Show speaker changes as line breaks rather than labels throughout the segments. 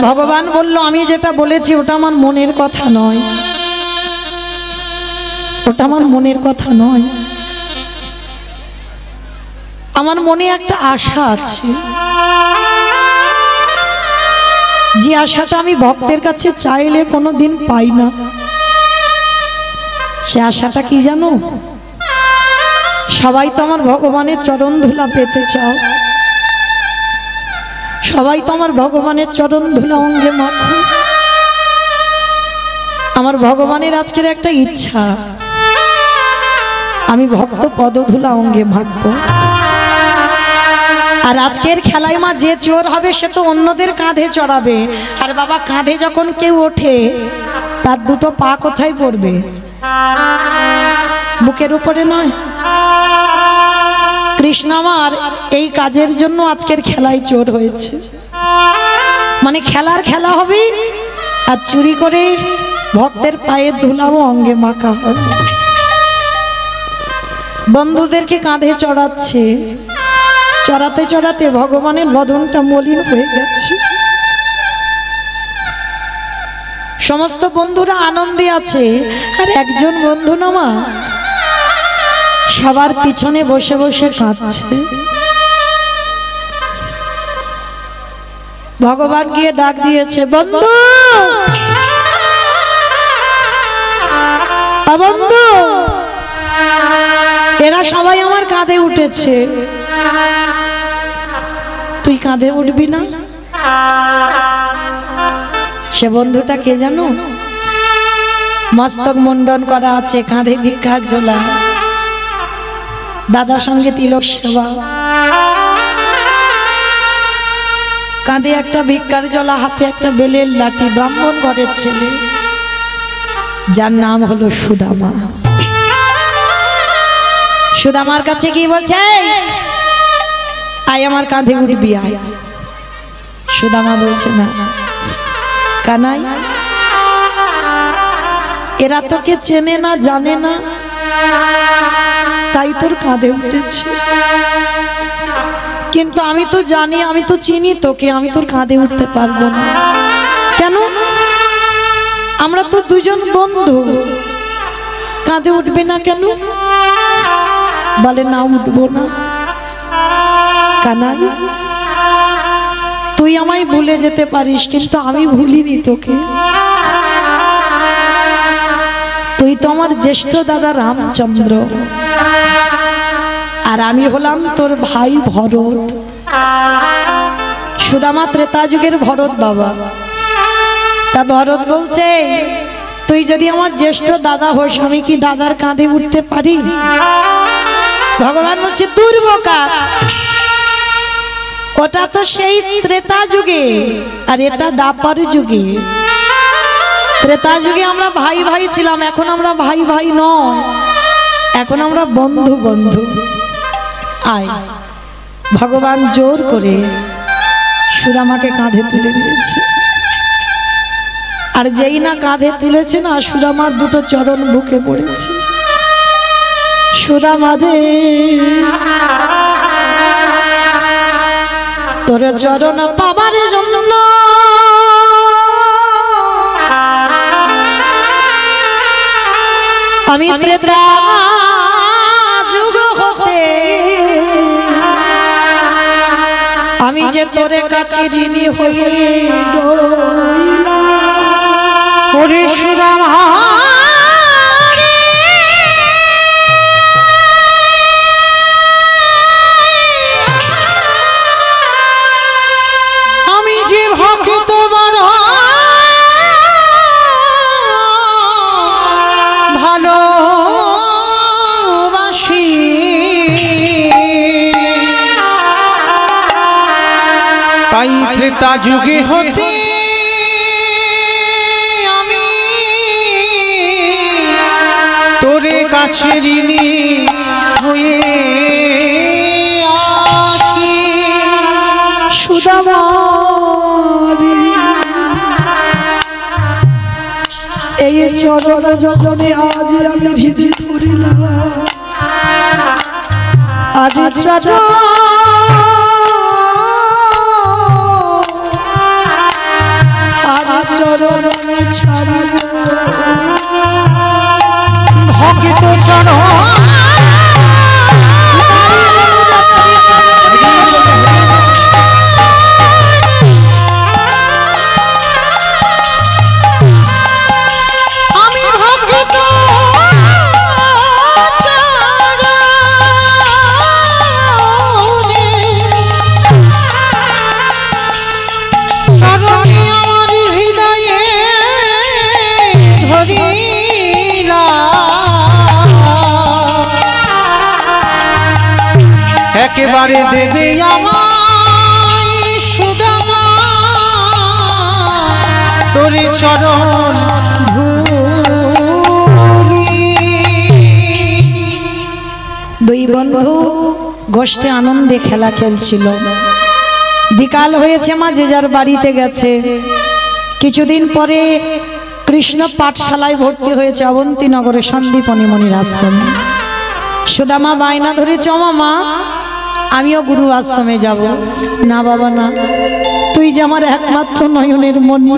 ভগবান বলল আমি যেটা বলেছি ওটা আমার মনের কথা নয়, ওটা আমার মনের কথা নয়। আমার মনে একটা আশা আছে, যে আশাটা আমি ভক্তের কাছে চাইলে কোনোদিন পাই না। সে আশাটা কি জানো? সবাই তো আমার ভগবানের চরণ ধুলা পেতে চাও, সবাই তো আমার ভগবানের চরণ ধুলা অঙ্গে মাখো। আমার ভগবানের আজকের একটা ইচ্ছা, আমি ভক্ত পদধুলা অঙ্গে মাখবো। আর আজকের খেলায় মা যে চোর হবে সে তো অন্যদের কাঁধে চড়াবে। আর বাবা কাঁধে যখন কেউ ওঠে তার দুটো পা কোথায় পড়বে? বুকের উপরে নয়। কৃষ্ণ আমার এই কাজের জন্য আজকের খেলায় চোর হয়েছে। মানে খেলার খেলা হবে আর চুরি করে ভক্তের পায়ের ধুলাও অঙ্গে মাখা হবে। বন্ধুদেরকে কাঁধে চড়াচ্ছে, চড়াতে চড়াতে ভগবানের বদনটা মলিন হয়ে গেছে। সমস্ত বন্ধুরা আনন্দে আছে, আর একজন বন্ধু নামা সবার পিছনে বসে বসে কাঁদছে। ভগবান গিয়ে ডাক দিয়েছে, বন্ধু বন্ধু, এরা সবাই আমার কাঁধে উঠেছে, তুই কাঁধে উঠবি না? সে বন্ধুটা কে জানো? মস্তক মুন্ডন করা আছে, কাঁধে ভিক্ষার ঝোলা, দাদার সঙ্গে তিলক সেবা, কাঁধে একটা ভিক্ষার ঝোলা, হাতে একটা বেলের লাঠি, ব্রাহ্মণ ঘরের ছেলে, যার নাম হলো সুদামা। সুদামার কাছে কি বলছে, আয় আমার কাঁধে উঠবি আয়। সুদামা বলছে না। কানাই, এরা তোকে চেনে না জানে না, তাই তোর কাঁধে উঠেছে। কিন্তু আমি তো জানি, আমি তো চিনি তোকে, আমি তোর কাঁধে উঠতে পারবো না। কেন? আমরা তো দুজন বন্ধু, কাঁধে উঠবে না কেন? বলে না, উঠবো না। কানাই, তুই আমায় ভুলে যেতে পারিস, কিন্তু আমি ভুলিনি তোকে। তুই তো আমার জ্যেষ্ঠ দাদা রামচন্দ্র, আর আমি হলাম তোর ভাই ভরত। সুদামা ত্রেতা যুগের ভরত বাবা। তা ভরত বলছে, তুই যদি আমার জ্যেষ্ঠ দাদা হোস, আমি কি দাদার কাঁধে উঠতে পারি? ভগবান বলছে, দূর বোকা, ওটা তো সেই ত্রেতা যুগে, আর এটা দ্বাপর যুগে। ত্রেতা যুগে আমরা ভাই ভাই ছিলাম, এখন আমরা ভাই ভাই নয়, এখন আমরা বন্ধু বন্ধু। আয়। ভগবান জোর করে সুদামাকে কাঁধে তুলে নিয়েছে। আর যেই না কাঁধে তুলেছে না, সুদামার দুটো চরণ বুকে পড়েছে। সুদামা রে, তোর চরণ পাবার জন্য আমি ত্রেতা যুগ হতে আমি যে তোর কাছে ঋণী হয়ে রইলাম। ওরে সুদামা, আমি যে ভক্ত বড় ভালোবাসি, তাই ত্রেতা যুগে হতে আমি তোরে কাছে ঋণী হয়ে আছি। সুদামা, এই চরণ যখন আজ আমি হৃদয় ধরিলাম, আজ চরণ ছাড়িব
ভক্ত চরণ একেবারে দেবে আমায় সুদামা তোর চরণ ধুলি।
দুই বন্ধু গোষ্ঠী আনন্দে খেলা খেলছিল। বিকাল হয়েছে, মা যে যার বাড়িতে গেছে। কিছুদিন পরে কৃষ্ণ পাঠশালায় ভর্তি হয়েছে অবন্তীনগরে সন্দীপনী মনির আশ্রমে। সুদামা বায়না ধরেছে, ও মা আমিও গুরু আশ্রমে যাব। না বাবা না, তুই যে আমার একমাত্র নয়নের মনি,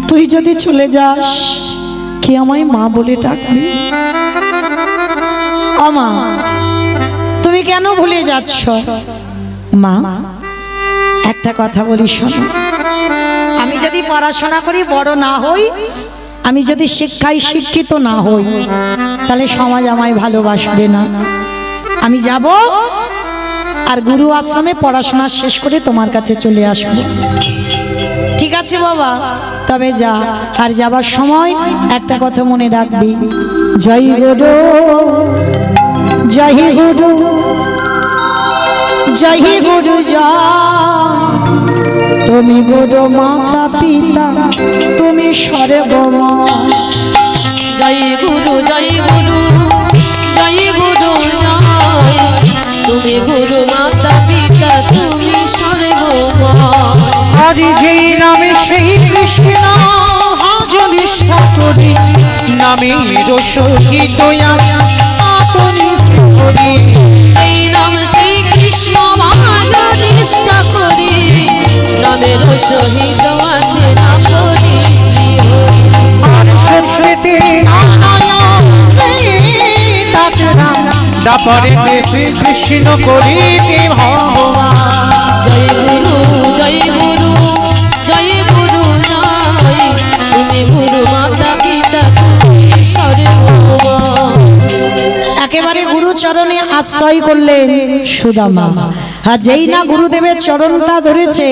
তুই যদি চলে যাস কি আমায় মা বলে ডাকবি? ও মা তুমি কেন ভুলে যাচ্ছ? মা একটা কথা বলি শোনো, আমি যদি পড়াশোনা করি বড় না হই, আমি যদি শিক্ষায় শিক্ষিত না হই, তাহলে সমাজ আমায় ভালোবাসবে না। আমি যাব আর গুরু আশ্রমে পড়াশোনা শেষ করে তোমার কাছে চলে আসবো। ঠিক আছে বাবা, তবে যা। আর যাবার সময় একটা কথা মনে রাখবি, জয় গুরু জয় গুরু জয় গুরু জয়, তুমি গুরু মাতা পিতা তুমি সর্বমা।
জয় গুরু জয় গুরু জয় গুরু জয়, তুমি গুরু মাতা পিতা তুমি সর্বমা।
হরি যেই নামে সেই কৃষ্ণ আজ নিষ্ঠা করি, নামের সহিত আপনি করি।
এই নাম সেই কৃষ্ণ আজ নিষ্ঠা করি, নামের সহিত আছে না করি
আর সত্যতে তারপরে কৃষ্ণ করিতে ভগবান।
জয় গুরু জয় গুরু জয় গুরু জয়, তুমি গুরু মাতা পিতা তুমি সর্বমা।
একেবারে গুরু চরণে আশ্রয় করলেন সুদামা। আর যেই না গুরুদেবের চরণটা ধরেছে,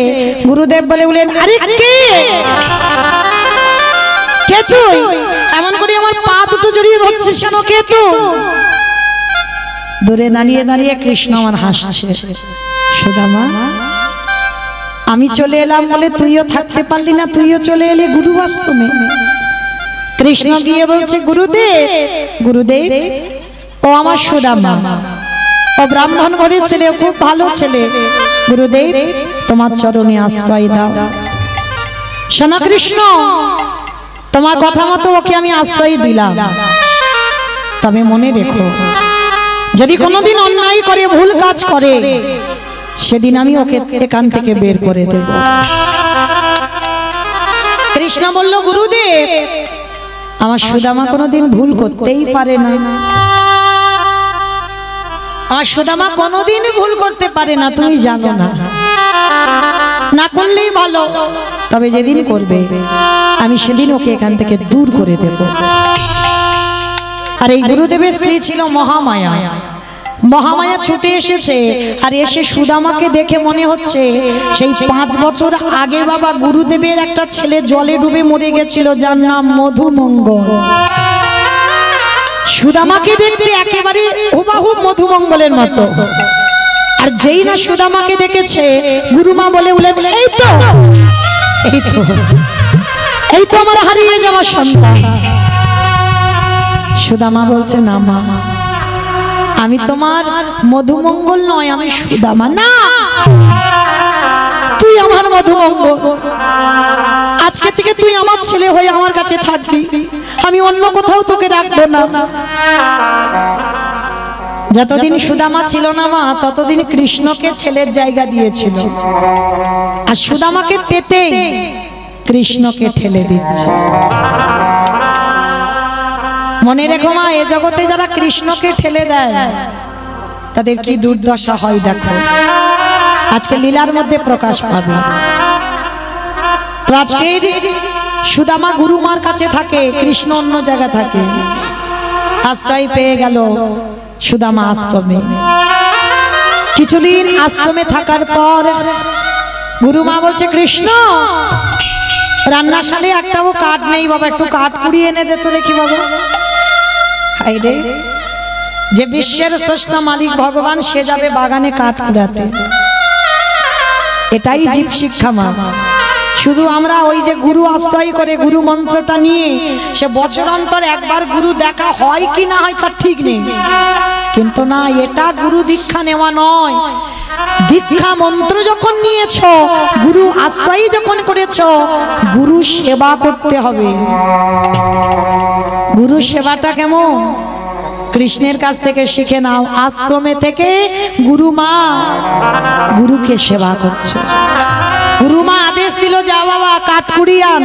গুরুদেব বলেন, আরে কে কে তুই? এমন করে আমার পা দুটো জড়িয়ে ধরছিস কেন? কে তুই? দূরে দাঁড়িয়ে দাঁড়িয়ে কৃষ্ণ আমার হাসছে। সুদামা আমি চলে এলাম বলে তুইও থাকতে পারলি না, তুইও চলে এলি গুরু আশ্রমে। কৃষ্ণ গিয়ে বলছে, গুরুদেব গুরুদেব, ও আমার সুদামা, ও ব্রাহ্মণ ঘরের ছেলে, খুব ভালো ছেলে। গুরুদেব তোমার চরণে আশ্রয় দাও। শোনো কৃষ্ণ, তোমার কথা মতো ওকে আমি আশ্রয় দিলাম, তবে মনে রেখো যদি কোনোদিন অন্যায় করে ভুল কাজ করে, সেদিন আমি ওকে এখান থেকে বের করে দেব। কৃষ্ণ বলল, গুরুদেব আমার সুদামা কোনোদিন ভুল করতেই পারে না, আমার সুদামা কোনোদিন ভুল করতে পারে না, তুমি জানো না। না করলেই ভালো, তবে যেদিন করবে আমি সেদিন ওকে এখান থেকে দূর করে দেব। আর এই গুরুদেবের স্ত্রী ছিল মহামায়া। মহামায়া ছুটে এসেছে, আর এসে সুদামাকে দেখে মনে হচ্ছে সেই 5 বছর আগে বাবা গুরুদেবের একটা ছেলে জলে ডুবে মরে গেছিল, যার নাম মধুমঙ্গল। সুদামাকে দেখতে একেবারে হুবাহু মধুমঙ্গলের মতো। আর যেই না সুদামাকে দেখেছে, গুরুমা বলে উঠলেন, এই তো এই তো এই তো আমার হারিয়ে যাওয়া সন্তান। সুদামা বলছে, না মা, আমি তোমার মধুমঙ্গল নয়, আমি সুদামা। না, তুই আমার মধুমঙ্গল। আজকে থেকে তুই আমার ছেলে হয়ে আমার কাছে থাকবি, আমি অন্য কোথাও তোকে রাখবো না। যতদিন সুদামা ছিল না মা, ততদিন কৃষ্ণকে ছেলের জায়গা দিয়েছিল। আর সুদামাকে পেতে কৃষ্ণকে ঠেলে দিচ্ছে। মনে রেখো মা, এ জগতে যারা কৃষ্ণকে ঠেলে দেয় তাদের কি দুর্দশা হয় দেখো, আজকে লীলার মধ্যে প্রকাশ পাবে। তো আজকের সুদামা গুরুমার কাছে থাকে, কৃষ্ণ অন্য জায়গা থাকে। আশ্রয় পেয়ে গেল সুদামা আশ্রমে। কিছুদিন আশ্রমে থাকার পর গুরুমা বলছে, কৃষ্ণ রান্নাশালে একটাও কাঠ নেই বাবা, একটু কাঠ কুড়িয়ে এনে দে তো দেখি বাবা। হায় রে, যে বিশ্বের স্রষ্টা মালিক ভগবান, সে যাবে বাগানে কাঠ কুড়াতে। এটাই জীব শিক্ষা মা। শুধু আমরা ওই যে গুরু আশ্রয় করে গুরু মন্ত্রটা নিয়ে, সে বছর অন্তর একবার গুরু দেখা হয় কি না হয় তার ঠিক নেই, কিন্তু না, এটা গুরু দীক্ষা নেওয়া নয়। দীক্ষা মন্ত্র যখন নিয়েছ, গুরু আশ্রয় যখন করেছ, গুরু সেবা করতে হবে। গুরু সেবাটা কেমন কৃষ্ণের কাছ থেকে শিখে নাও। আশ্রমে থেকে গুরুমা গুরুকে সেবা করছে। গুরুমা আদেশ দিল, যা বাবা কাঠ কুড়িয়ে আন।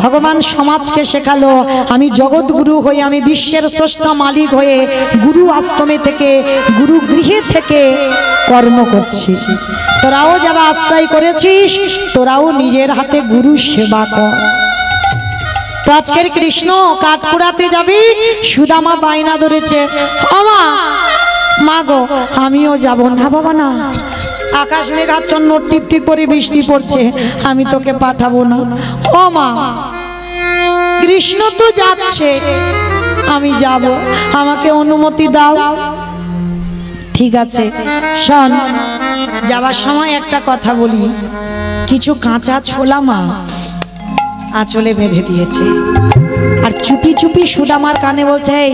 ভগবান সমাজকে শেখালো, আমি জগৎ গুরু হয়ে, আমি বিশ্বের স্রষ্টা মালিক হয়ে গুরু আশ্রমে থেকে, গুরু গৃহে থেকে কর্ম করছি। তোরাও যারা আশ্রয় করেছিস, তোরাও নিজের হাতে গুরু সেবা কর। তো আজকের কৃষ্ণ কাঠ কুড়াতে যাবি, সুদামা বায়না ধরেছে, আমা মা গো আমিও যাব না। বাবা না, আকাশ মেঘাচ্ছন্ন, টিপটিপ করে বৃষ্টি পড়ছে, আমি তোকে পাঠাবো না। ও মা, কৃষ্ণ তো যাচ্ছে, আমি যাব, আমাকে অনুমতি দাও। ঠিক আছে শোন, যাবার সময় একটা কথা বলি, কিছু কাঁচা ছোলা মা আঁচলে বেঁধে দিয়েছে, আর চুপি চুপি সুদামার কানে বলছে, এই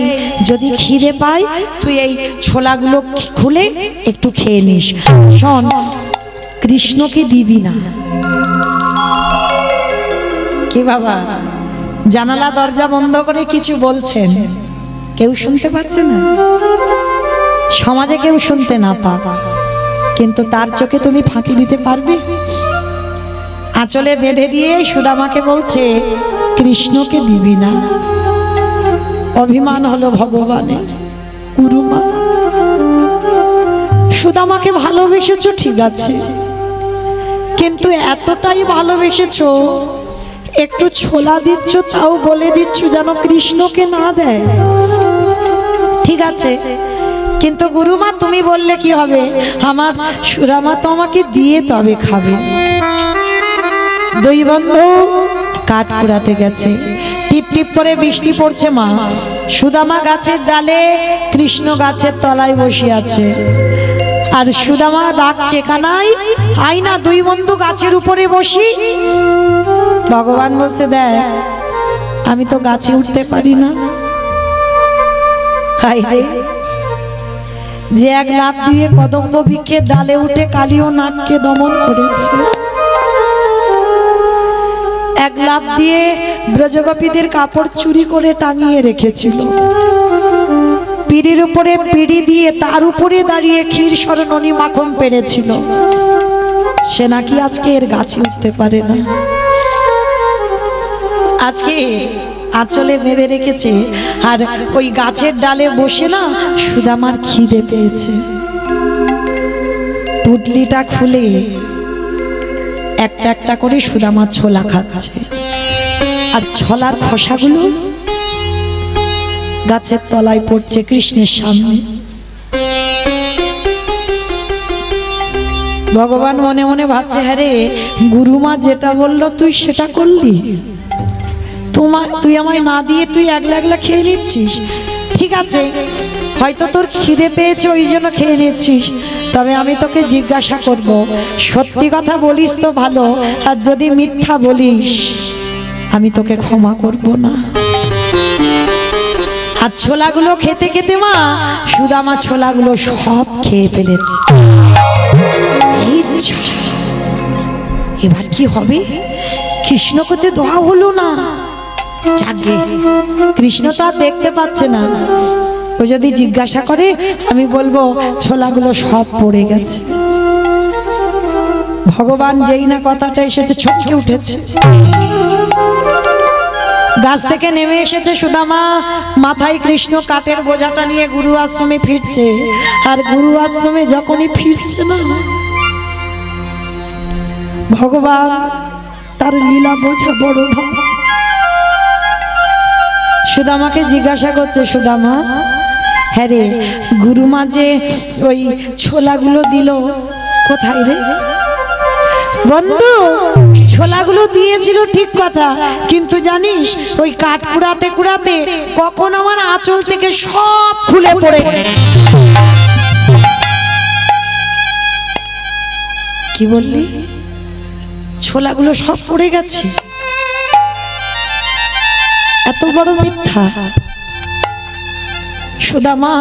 যদি খিদে পাই তুই এই ছোলাগুলো খুলে একটু খেয়ে নিস। শোন, কৃষ্ণকে দিবি না। কি বাবা, জানালা দরজা বন্ধ করে কিছু বলছেন, কেউ শুনতে পাচ্ছে না, সমাজে কেউ শুনতে না পাক, কিন্তু তার চোখে তুমি ফাঁকি দিতে পারবে? আঁচলে বেঁধে দিয়ে সুদামাকে বলছে, কৃষ্ণকে দিবি না। অভিমান হলো ভগবানের। গুরুমা, সুদামাকে ভালোবেসেছো ঠিক আছে, কিন্তু এতটাই ভালোবেসেছো, একটু ছোলা দিচ্ছ তাও বলে দিচ্ছ যেন কৃষ্ণকে না দেয়। ঠিক আছে, কিন্তু গুরুমা তুমি বললে কি হবে, আমার সুদামা তো আমাকে দিয়ে তবে খাবে। দুই বন্ধু কাঠ কুড়াতে গেছে, টিপ টিপ করে বৃষ্টি পড়ছে মা। সুদামা গাছের ডালে, কৃষ্ণ গাছের তলায় বসে আছে, আর সুদামা ডাকছে, কানাই আই না, দুই বন্ধু গাছের উপরে বসি। ভগবান বলছে, দেখ আমি তো গাছে উঠতে পারি না। হাই রে, যে এক লাফ দিয়ে কদম্ব বৃক্ষের ডালে উঠে কালী ও নাগকে দমন করেছে, এক লাফ দিয়ে ব্রজগোপীদের কাপড় চুরি করে টাঙিয়ে রেখেছিল, পিড়ির উপরে পিড়ি দিয়ে তার উপরে দাঁড়িয়ে ক্ষীর স্বর্ণনী মাখন পেরেছিল, সে নাকি আজকে এর গাছে উঠতে পারে না। আজকে আঁচলে বেঁধে রেখেছে, আর ওই গাছের ডালে বসে না সুদামার খিদে পেয়েছে, পুটলিটা খুলে একটা একটা করে সুদামা ছোলা খাচ্ছে, আর ছোলার খোসাগুলো গাছের তলায় পড়ছে কৃষ্ণের সামনে। ভগবান মনে মনে ভাবছে, হ্যাঁ রে, গুরুমা যেটা বললো তুই সেটা করলি, তুই আমায় না দিয়ে তুই একলা একলা খেয়ে নিচ্ছিস। ঠিক আছে, হয়তো তোর খিদে পেয়েছে ওই জন্য খেয়ে নিচ্ছিস, তবে আমি তোকে জিজ্ঞাসা করব, সত্যি কথা বলিস তো ভালো, আর যদি মিথ্যা বলিস আমি তোকে ক্ষমা করব না। আর ছোলাগুলো খেতে খেতে মা সুদামা ছোলাগুলো সব খেয়ে ফেলেছে। এবার কি হবে, কৃষ্ণকে দোয়া হলো না। যাকে কৃষ্ণ তো আর দেখতে পাচ্ছে না, ও যদি জিজ্ঞাসা করে আমি বলবো ছোলাগুলো সব পড়ে গেছে। ভগবান যেই না কথাটা এসেছে ছটকে উঠেছে, গাছ থেকে নেমে এসেছে সুদামা, মাথায় কৃষ্ণ কাঠের বোঝাটা নিয়ে গুরু আশ্রমে ফিরছে। আর গুরু আশ্রমে যখনই ফিরছে না, ভগবান তার লীলা বোঝা বড় ভাব। সুদামাকে জিজ্ঞাসা করছে, সুদামা হ্যাঁ রে, গুরুমা যে ওই ছোলাগুলো দিল কোথায় রে? বন্ধু, ছোলাগুলো দিয়েছিল ঠিক কথা, কিন্তু জানিস ওই কাঠ কুড়াতে কুড়াতে কখন আমার আঁচল থেকে সব খুলে পড়ে। কি বললি? ছোলাগুলো সব পড়ে গেছে? এত বড় মিথ্যা! সুদামা,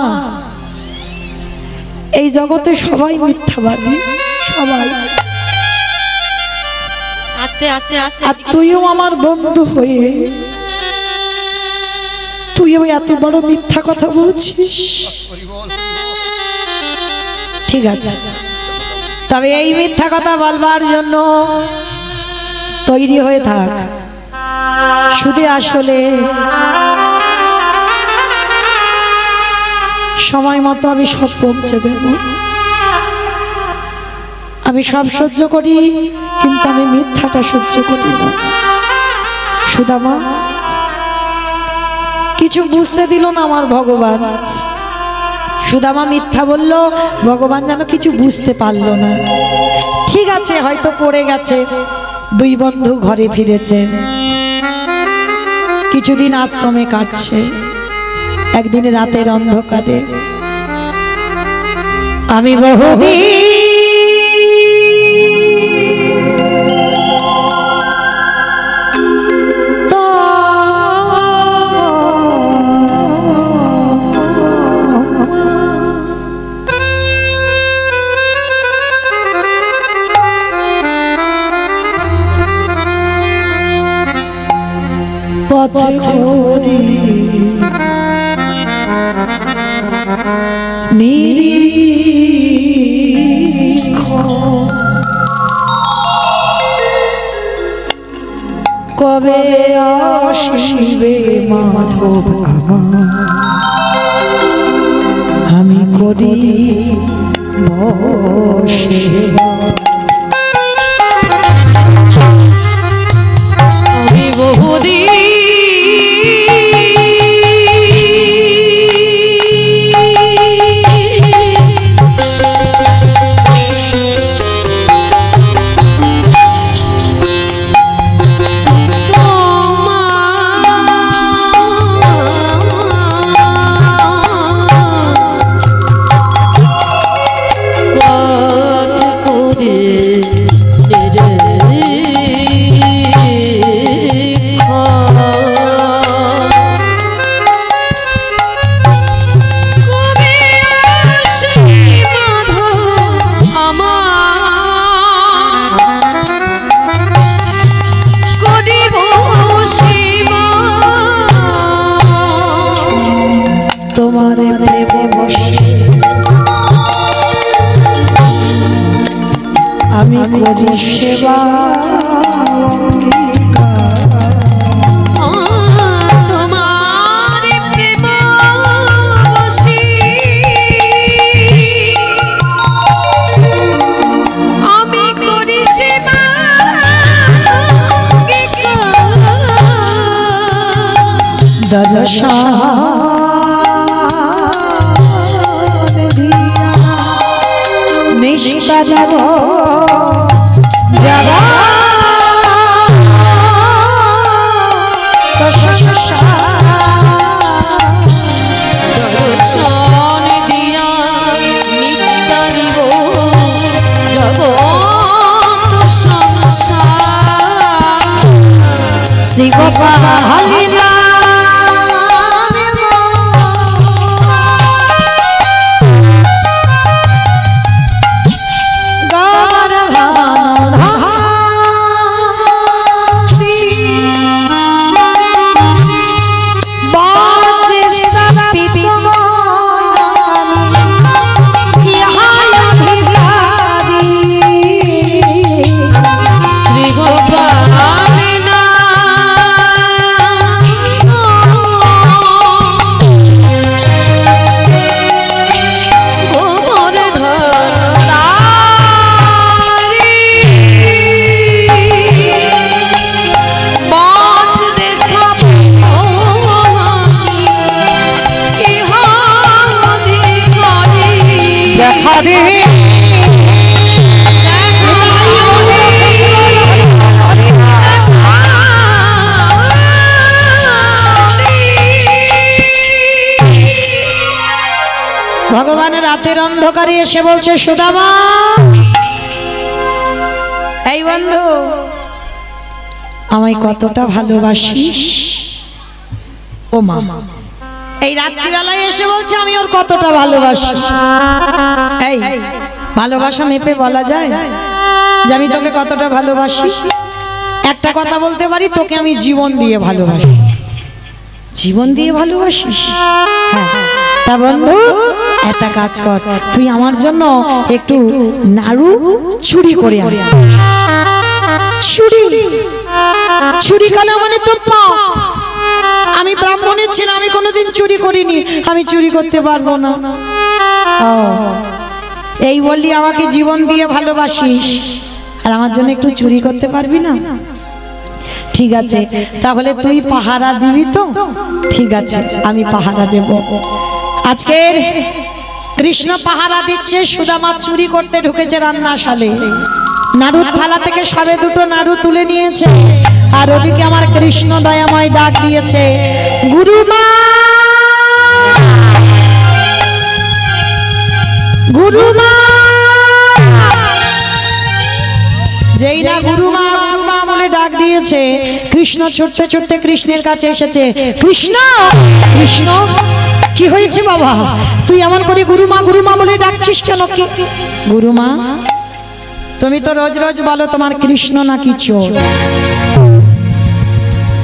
এই জগতে সবাই মিথ্যাবাদী, সবাই। আর তুইও আমার বন্ধু হয়ে তুইও এত বড় মিথ্যা কথা বলছিস? ঠিক আছে, তবে এই মিথ্যা কথা বলবার জন্য তৈরি হয়ে থাক। শুধু আসলে সময় মতো আমি সব পৌঁছে দেব। আমি সব সহ্য করি, কিন্তু আমি মিথ্যাটা সহ্য করি না। সুদামা, কিছু বুঝতে দিল না আমার ভগবান। সুদামা মিথ্যা বলল, ভগবান যেন কিছু বুঝতে পারল না। ঠিক আছে, হয়তো পড়ে গেছে। দুই বন্ধু ঘরে ফিরেছে, কিছুদিন আশ্রমে কাটছে। একদিন রাতের অন্ধকারে আমি বহুদিন পথে ঘুরি নিরীক্ষ, কবে আসিবে মাধব আমার, আমি করি সেবা।
আমি বহুদিন
তোমারে প্রেমে বসে আমি করি সেবা।
তোমার প্রেম বসি আমি করি সেবা।
দশা নিষ্পাদিব যারা
দর্শন দিয়া নিস্তারিব জগৎ সংসার।
শ্রী গোপাল হালিলা ভগবানের রাতের অন্ধকারে এসে বলছে সুদামা, এই বন্ধু আমায় কতটা ভালোবাসিস? ও মা, এই রাত্রিবেলায় এসে বলছে আমি ওর কতটা ভালোবাসি। এই ভালোবাসা মেপে বলা যায় যে আমি তোকে কতটা ভালোবাসি? একটা কথা বলতে পারি, তোকে আমি জীবন দিয়ে ভালোবাসি। জীবন দিয়ে ভালোবাসিস? হ্যাঁ। তা বন্ধু একটা কাজ কর, তুই আমার জন্য একটু নাড়ু চুরি করে আন। চুরি? চুরি করা মানে তো পাপ। আমি ব্রাহ্মণের ছেলে, আমি কোনোদিন চুরি করিনি, আমি চুরি করতে পারবো না। ও এই বললি আমাকে জীবন দিয়ে ভালোবাসিস, আর আমার জন্য একটু চুরি করতে পারবি না? ঠিক আছে, তাহলে তুই পাহারা দিবি তো? ঠিক আছে, আমি পাহারা দেব। আজকের কৃষ্ণ পাহারা দিচ্ছে, সুদামা চুরি করতে ঢুকেছে রান্নাশালে। নাড়ুর থালা থেকে সবে দুটো নাড়ু তুলে নিয়েছে, আর ওদিকে আমার কৃষ্ণ দয়াময় ডাক দিয়েছে, গুরুমা গুরুমা। যেই না গুরুমা গুরুমা বলে ডাক দিয়েছে, কৃষ্ণ ছুটতে ছুটতে কৃষ্ণের কাছে এসেছে। কৃষ্ণ, কৃষ্ণ কি হয়েছে বাবা? তুই এমন করে গুরুমা গুরুমা বলে ডাকছিস কেন? কি গুরুমা? তুমি তো রোজ রোজ বলো তোমার কৃষ্ণ নাকি চোর,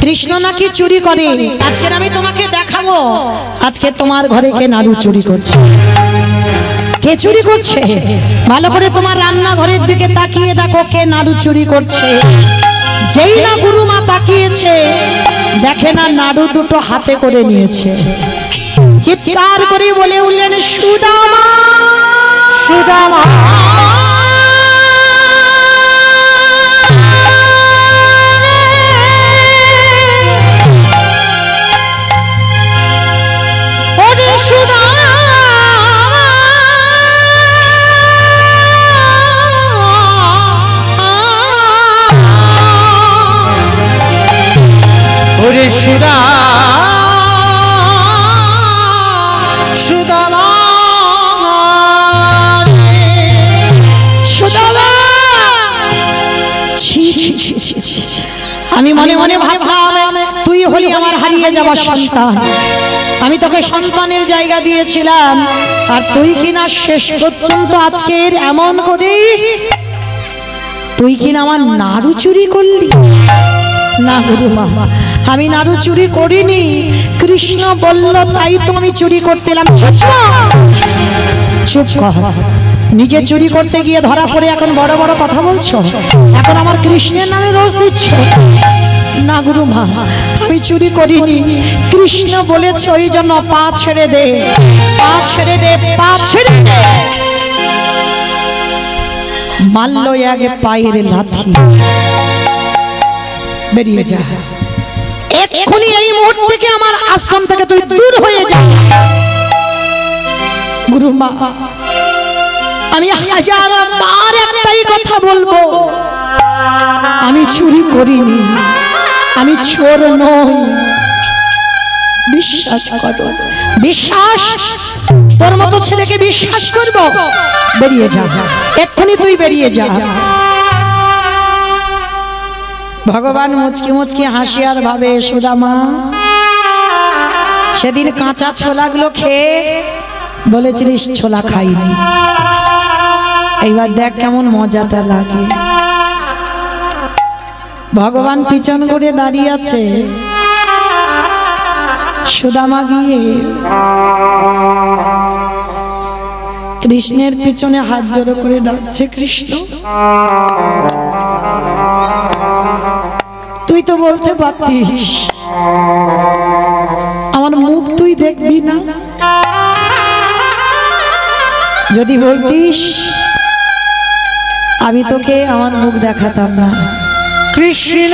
কৃষ্ণ নাকি চুরি করে। আজকে আমি তোমাকে দেখাবো, আজকে তোমার ঘরে কে নাড়ু চুরি করছে। কে চুরি করছে? ভালো করে তোমার রান্নাঘরের দিকে তাকিয়ে দেখো, কে নাড়ু চুরি করছে। যেই না গুরুমা তাকিয়েছে, দেখে না নাড়ু দুটো হাতে করে নিয়েছে। চিৎকার করে বলে উঠলেন, সুদামা সুদামা।
ওরে সুদা সুদামা
সুদামা। ছি ছি ছি ছি ছি। আমি মনে মনে ভাবলাম তুই হলি আমার হারিয়ে যাওয়ার সন্তান। আমি তোকে সন্তানের জায়গা দিয়েছিলাম, আর তুই কিনা শেষ পর্যন্ত আজকের এমন করে তুই কিনা আমার নাড়ু চুরি করলি। না গুরুমা, আমি নাড়ু চুরি করিনি, কৃষ্ণ বলল তাই তো আমি চুরি করতে এলাম। চুপ কর, নিজে চুরি করতে গিয়ে ধরা পড়ে এখন বড় বড় কথা বলছো, এখন আমার কৃষ্ণের নামে দোষ দিচ্ছ। না গুরুমা, আমি চুরি করিনি, কৃষ্ণ বলেছে ওই জন্য পা ছেড়ে দে, পা ছেড়ে দে, পা ছেড়ে দে। মারল আগে পায়ের লাথি। বেরিয়ে যা এক্ষুনি, এই মুহূর্ত থেকে আমার আশ্রম থেকে তুই দূর হয়ে যা। গুরুমা, আমি হাজার বার একটাই কথা বলবো, আমি চুরি করিনি, আমি চোর নই। বিশ্বাস করো, বিশ্বাস। তোর মতো ছেলেকে বিশ্বাস করব? বেরিয়ে যা এক্ষুনি, তুই বেরিয়ে যা। ভগবান মুচকি মুচকি হাসি আর ভাবে, সুদামা সেদিন কাঁচা ছোলাগুলো খেয়ে বলেছিলিস ছোলা খাইনি, এইবার দেখ কেমন মজাটা লাগে। ভগবান পিছন করে দাঁড়িয়ে আছে, সুদামা গিয়ে কৃষ্ণের পিছনে হাত জড়ো করে ডাকছে, কৃষ্ণ তুই তো বলতে পারতিস আমার মুখ তুই দেখবি না, যদি বলতিস আমি তোকে আমার মুখ দেখাতাম না।
কৃষ্ণ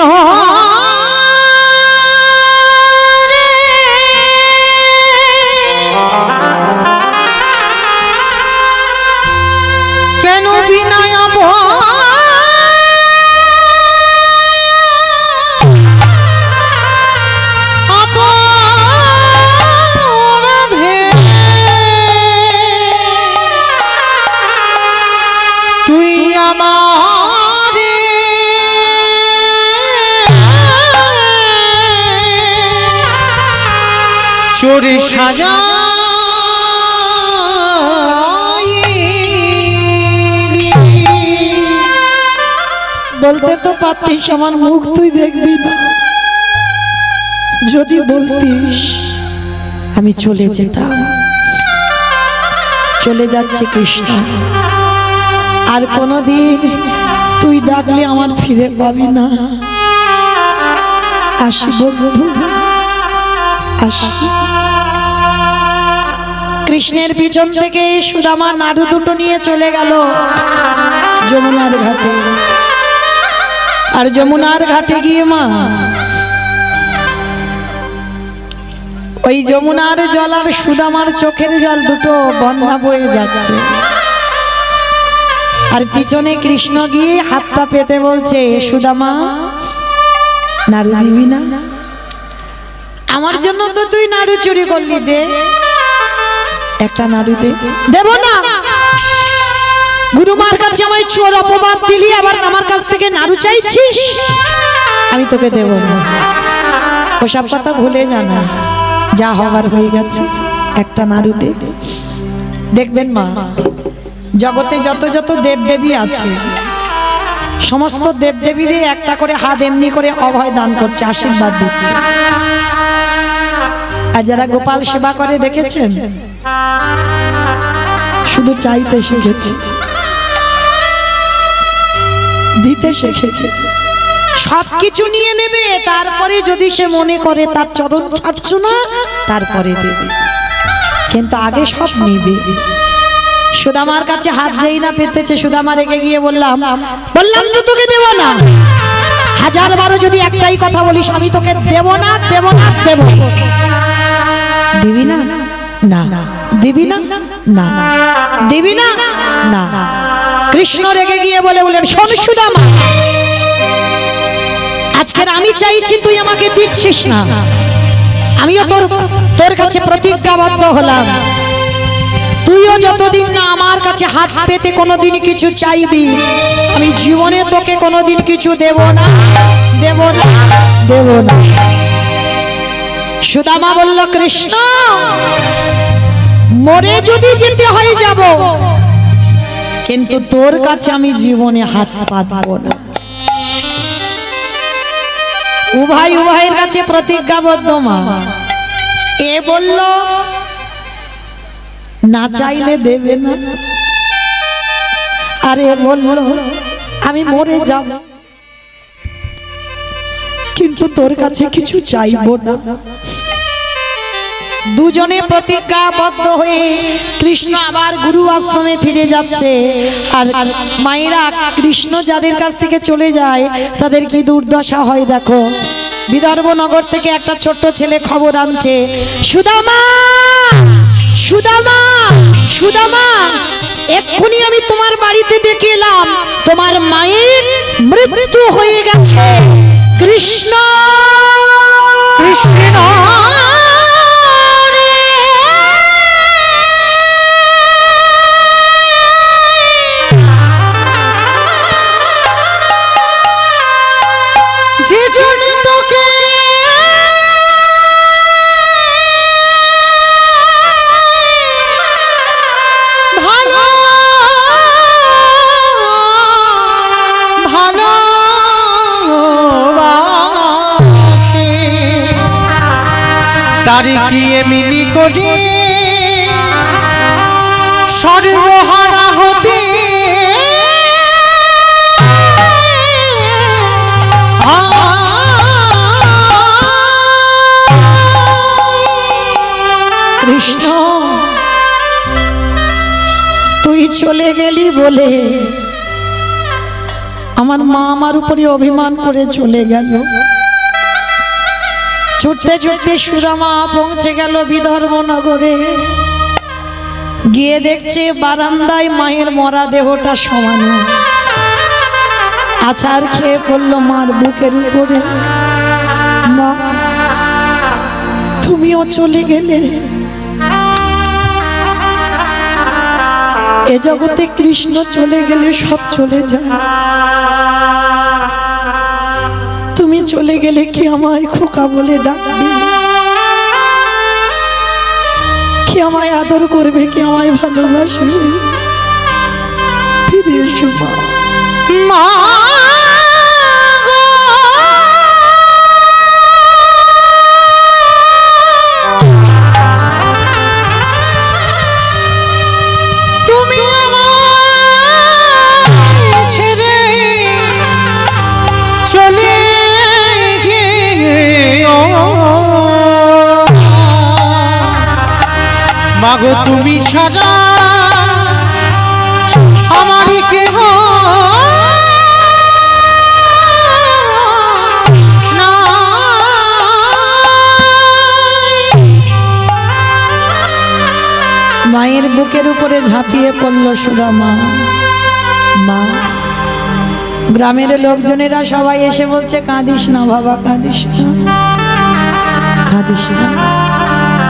কেন বিনয় চোরে সাজা
বলতে তো পারতিস আমার মুখ তুই দেখবি না, যদি বলতিস আমি চলে যেতাম। চলে যাচ্ছে কৃষ্ণ, আর কোনদিন তুই ডাকলে আমার ফিরে পাবি না। আসি বন্ধু আসি। কৃষ্ণের পিছন থেকে সুদামা নাড়ু দুটো নিয়ে চলে গেল যমুনার ঘাটে। আর যমুনার ঘাটে গিয়ে মা ওই যমুনার জল আর সুদামার চোখের জল দুটো বন্যা বয়ে যাচ্ছে। আর পিছনে কৃষ্ণ গিয়ে হাতটা পেতে বলছে, সুদামা নাড়ু দিবি না? আমার জন্য তো তুই নাড়ু চুরি করলি, দে একটা নাড়ু দে। দেব না, গুরুমার কাছে আমায় চোর অপবাদ দিলি, আবার আমার কাছ থেকে নাড়ু চাইছিস? আমি তোকে দেব না। ওসব কথা ভুলে জানা, যা হবার হয়ে গেছে, একটা নাড়ু দে। দেখবেন মা, জগতে যত যত দেবদেবী আছে সমস্ত দেবদেবীদের একটা করে হাত এমনি করে অভয় দান করছে, আশীর্বাদ দিচ্ছে। আর যারা গোপাল সেবা করে দেখেছেন, শুধু চাইতে শিখেছে, দিতে শেখে। সবকিছু নিয়ে নেবে, তারপরে যদি সে মনে করে তার চরণ ছাড়ছ না, তারপরে দেবে, কিন্তু আগে সব নেবে। সুদামার কাছে হাত যেই না পেতেছে, সুদামা রেগে গিয়ে বললাম তো তোকে দেব না। হাজার বারো যদি একটাই কথা বলিস, আমি তোকে দেব না, দেব না, দেব। দিবি না? না। দিবি না? না। দিবি না? না। কৃষ্ণ রেগে গিয়ে বললেন, শোন সুদামা, আজকের আমি চাইছি, তুই আমাকে দিচ্ছিস না। আমিও তোর কাছে প্রতিজ্ঞাবদ্ধ হলাম, তুইও যতদিন না আমার কাছে হাত পেতে কোনোদিন কিছু চাইবি, আমি জীবনে তোকে কোনোদিন কিছু দেব না, দেব না, দেব না। সুদামা বলল, কৃষ্ণ, মরে যদি যেতে হয় যাব, কিন্তু তোর কাছে আমি জীবনে হাত পাতবো না। উভয়ের কাছে প্রতিজ্ঞাবদ্ধ। মা এ বলল, না চাইলে দেবে না। আরে বলল, আমি মরে যাব, কিন্তু তোর কাছে কিছু চাইবো না। দুজনে প্রতিজ্ঞাবদ্ধ হয়ে কৃষ্ণ আবার গুরু আশ্রমে ফিরে যাচ্ছে। আর মায়েরা কৃষ্ণ যাদের কাছ থেকে চলে যায়, তাদের কি দুর্দশা হয় দেখো। বিদর্ভ নগর থেকে একটা ছোট্ট ছেলে খবর আনছে, সুদামা, সুদামা, সুদামা, এক্ষুনি আমি তোমার বাড়িতে ডেকে এলাম, তোমার মায়ের মৃত্যু হয়ে গেছে। কৃষ্ণ, কৃষ্ণ,
যে জন তোকে ভালো ভালো তারি কি এমনি করি সর্বহারা হতে
কৃষ্ণ, তুই চলে গেলি বলে আমার মা আমার উপরে অভিমান করে চলে গেল। ছুটতে ছুটতে সুদামা পৌঁছে গেল বিদর্ভ নগরে। গিয়ে দেখছে বারান্দায় মায়ের মরা দেহটা সমানো, আছাড় খেয়ে পড়লো মার বুকের উপরে। মা, তুমিও চলে গেলে। এ জগতে কৃষ্ণ চলে গেলে সব চলে যায়, তুমি চলে গেলে কি আমায় খোকা বলে ডাকবে? কে আমায় আদর করবে, কে আমায় ভালোবাসবে। ফিরে এসো মা।
মা তুমি আমায় ছেড়ে চলে যেও। মাগো তুমি ছাড়া আমারই কেহ
মায়ের বুকের উপরে ঝাঁপিয়ে পড়ল সুদামা। মা, গ্রামের লোকজনেরা সবাই এসে বলছে কাঁদিস না বাবা, কাঁদিস না, কাঁদিস না।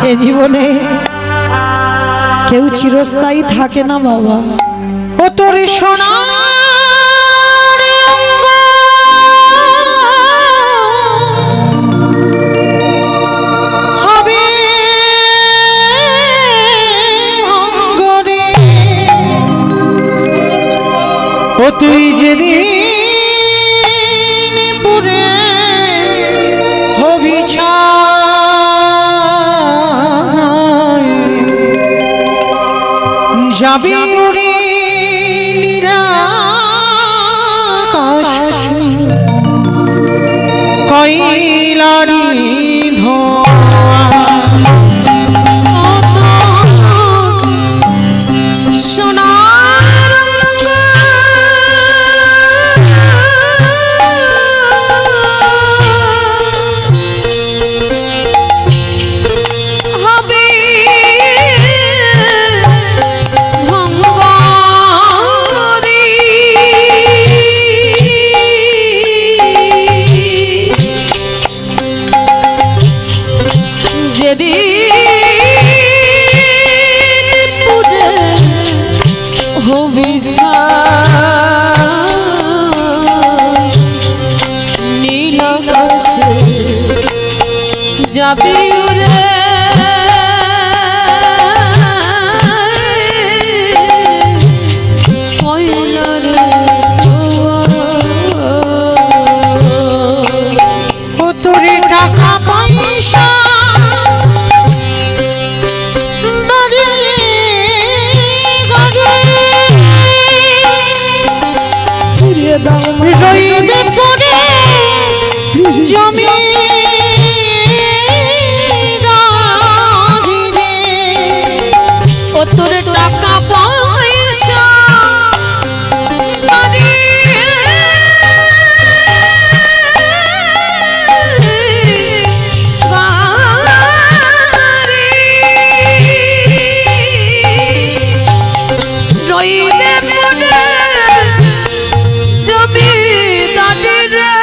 এ জীবনে কেউ চিরস্থায়ী থাকে না বাবা।
ও তোর সোনার অঙ্গ হবে অঙ্গরে। ও তুই যেদিন পুরে হবি ছাই, যাবি উড়ে নিরাকাশ কইলারি ধোঁয়া।
সোনার হবে ভঙ্গরি। যেদিন পুজো হবি নীল আকাশে যাবি উড়ে কয়লার
ও তোরে টাকা পয়সা বাড়ি গাড়ি
ফিরিয়ে দাও মা।
রইবে পড়ে জমি গাড়ি রে।
ও তোর টাকা পয়সা বাড়ি গাড়ি রইবে পড়ে জমিদারি রে।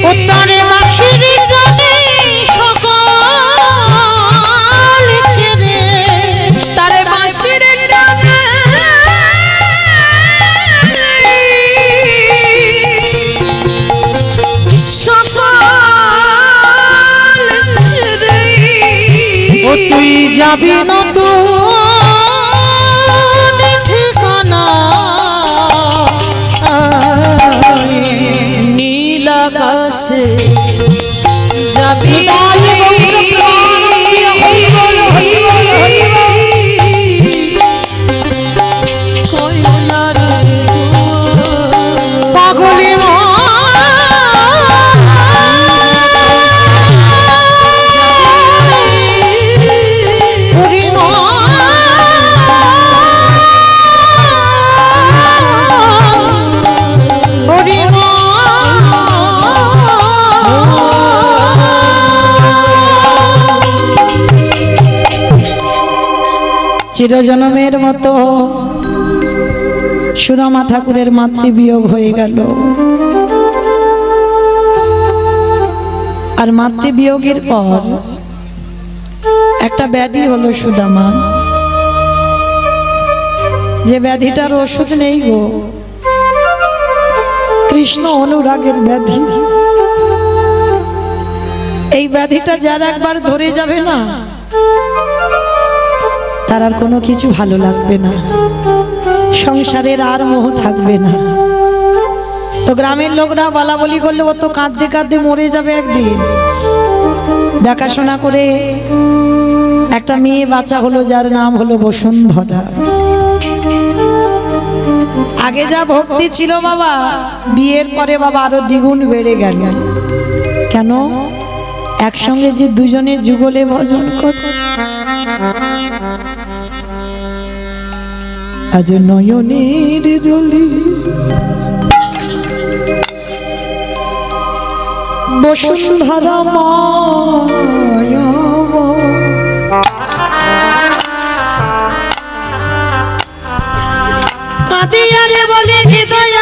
ও তারে মাসির ডালে সকাল ছেড়ে,
তারে বাঁশির টানে সকাল ছেড়ে
ও তুই যাবি না তো ঠিকানা।
নীল আকাশে যাবি কয়লার
পাগলি মা হরি মা হরি মা।
চিরজনমের মতো সুদামা ঠাকুরের মাতৃবিয়োগ হয়ে গেল। আর মাতৃবিয়োগের পর একটা ব্যাধি হলো সুদামা, যে ব্যাধিটার ওষুধ নেই গো, কৃষ্ণ অনুরাগের ব্যাধি। এই ব্যাধিটা যারা একবার ধরে যাবে না, তার আর কোনো কিছু ভালো লাগবে না, সংসারের আর মোহ থাকবে না। তো গ্রামের লোকরা বলা বলি করলে ও তো কাঁদতে কাঁদতে মরে যাবে একদিন। দেখাশোনা করে একটা মেয়ে বাচ্চা হলো, যার নাম হলো বসুন্ধরা। আগে যা ভক্তি ছিল বাবা, বিয়ের পরে বাবা আরো দ্বিগুণ বেড়ে গেল। কেন? একসঙ্গে যে দুজনে যুগলে ভজন কর, আজ নয়নের জলে বসুন্ধরা মায়া কাঁদিয়া রে বলে হৃদয়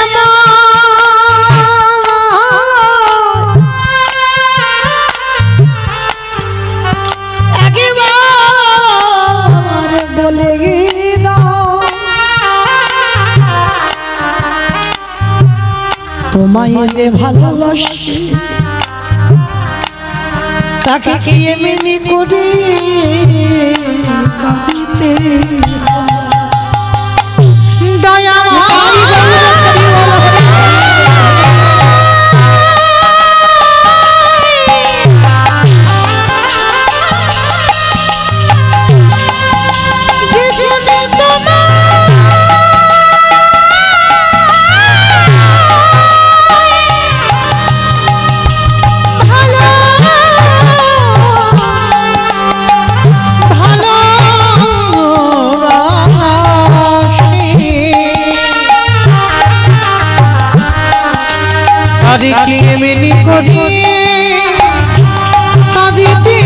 একবার বলে তোমায় যে ভালোবাসি তাকে কি এমনি করে কাঁদিতে
কি এমনি করি কাঁদিতে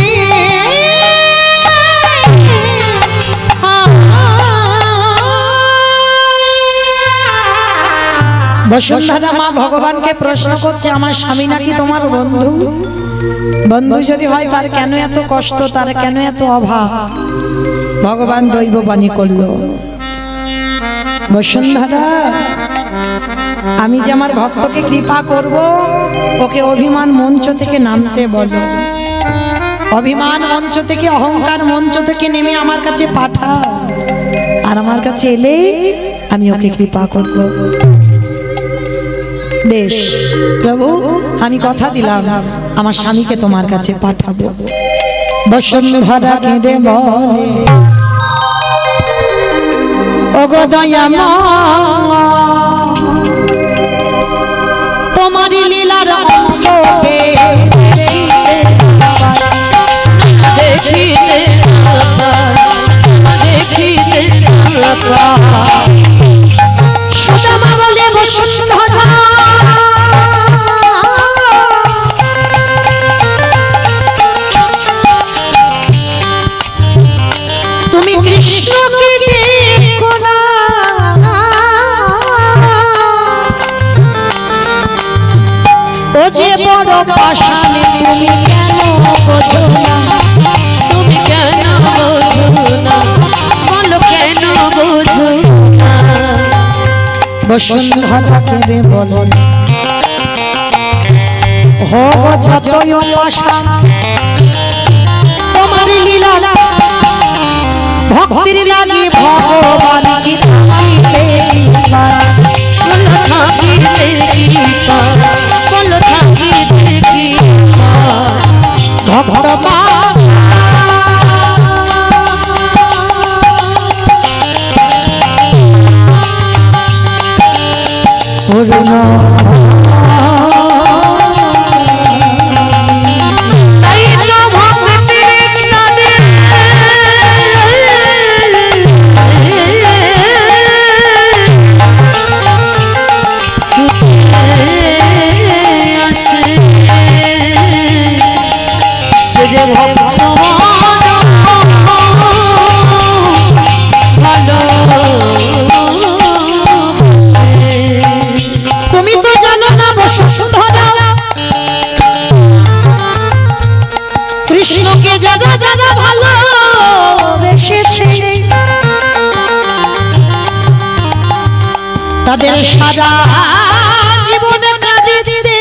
বসুন্ধরা মা ভগবানকে প্রশ্ন করছে, আমার স্বামী নাকি তোমার বন্ধু? বন্ধু যদি হয় তার কেন এত কষ্ট, তার কেন এত অভাব? ভগবান দৈববাণী করলো, বসুন্ধরা আমি যে আমার ভক্তকে কৃপা করব, ওকে অভিমান মঞ্চ থেকে নামতে বলো। অভিমান মঞ্চ থেকে, অহংকার মঞ্চ থেকে নেমে আমার কাছে পাঠাও, আর আমার কাছে এলেই আমি ওকে কৃপা করব। বেশ প্রভু, আমি কথা দিলাম আমার স্বামীকে তোমার কাছে পাঠাবো। বসুন্ধরা কেঁদে বলে, ওগো দয়াময়, তোমারি লীলার অঙ্গকে দেখিতে সুদামা বলে বসুন্ধরা তুমি কৃষ্ণকে দেখো না, ও যে বড় পাষাণে তুমি কেন বোঝো না? তুমি কেন বোঝো না? বলো কেন বোঝো না? বসুন্ধরা কেঁদে বলো, হো যতই পাষাণ তোমার লীলা, ভক্তির লাগি ভগবান কি থাকিতে পার, থাকিতে পার, বলো থাকিতে কি পার। ভক্ত পূর্ণ তুমি তো জানো না বসুন্ধরা, কৃষ্ণকে যারা যারা ভালোবেসেছে তাদের সারা জীবনে কাঁদিতে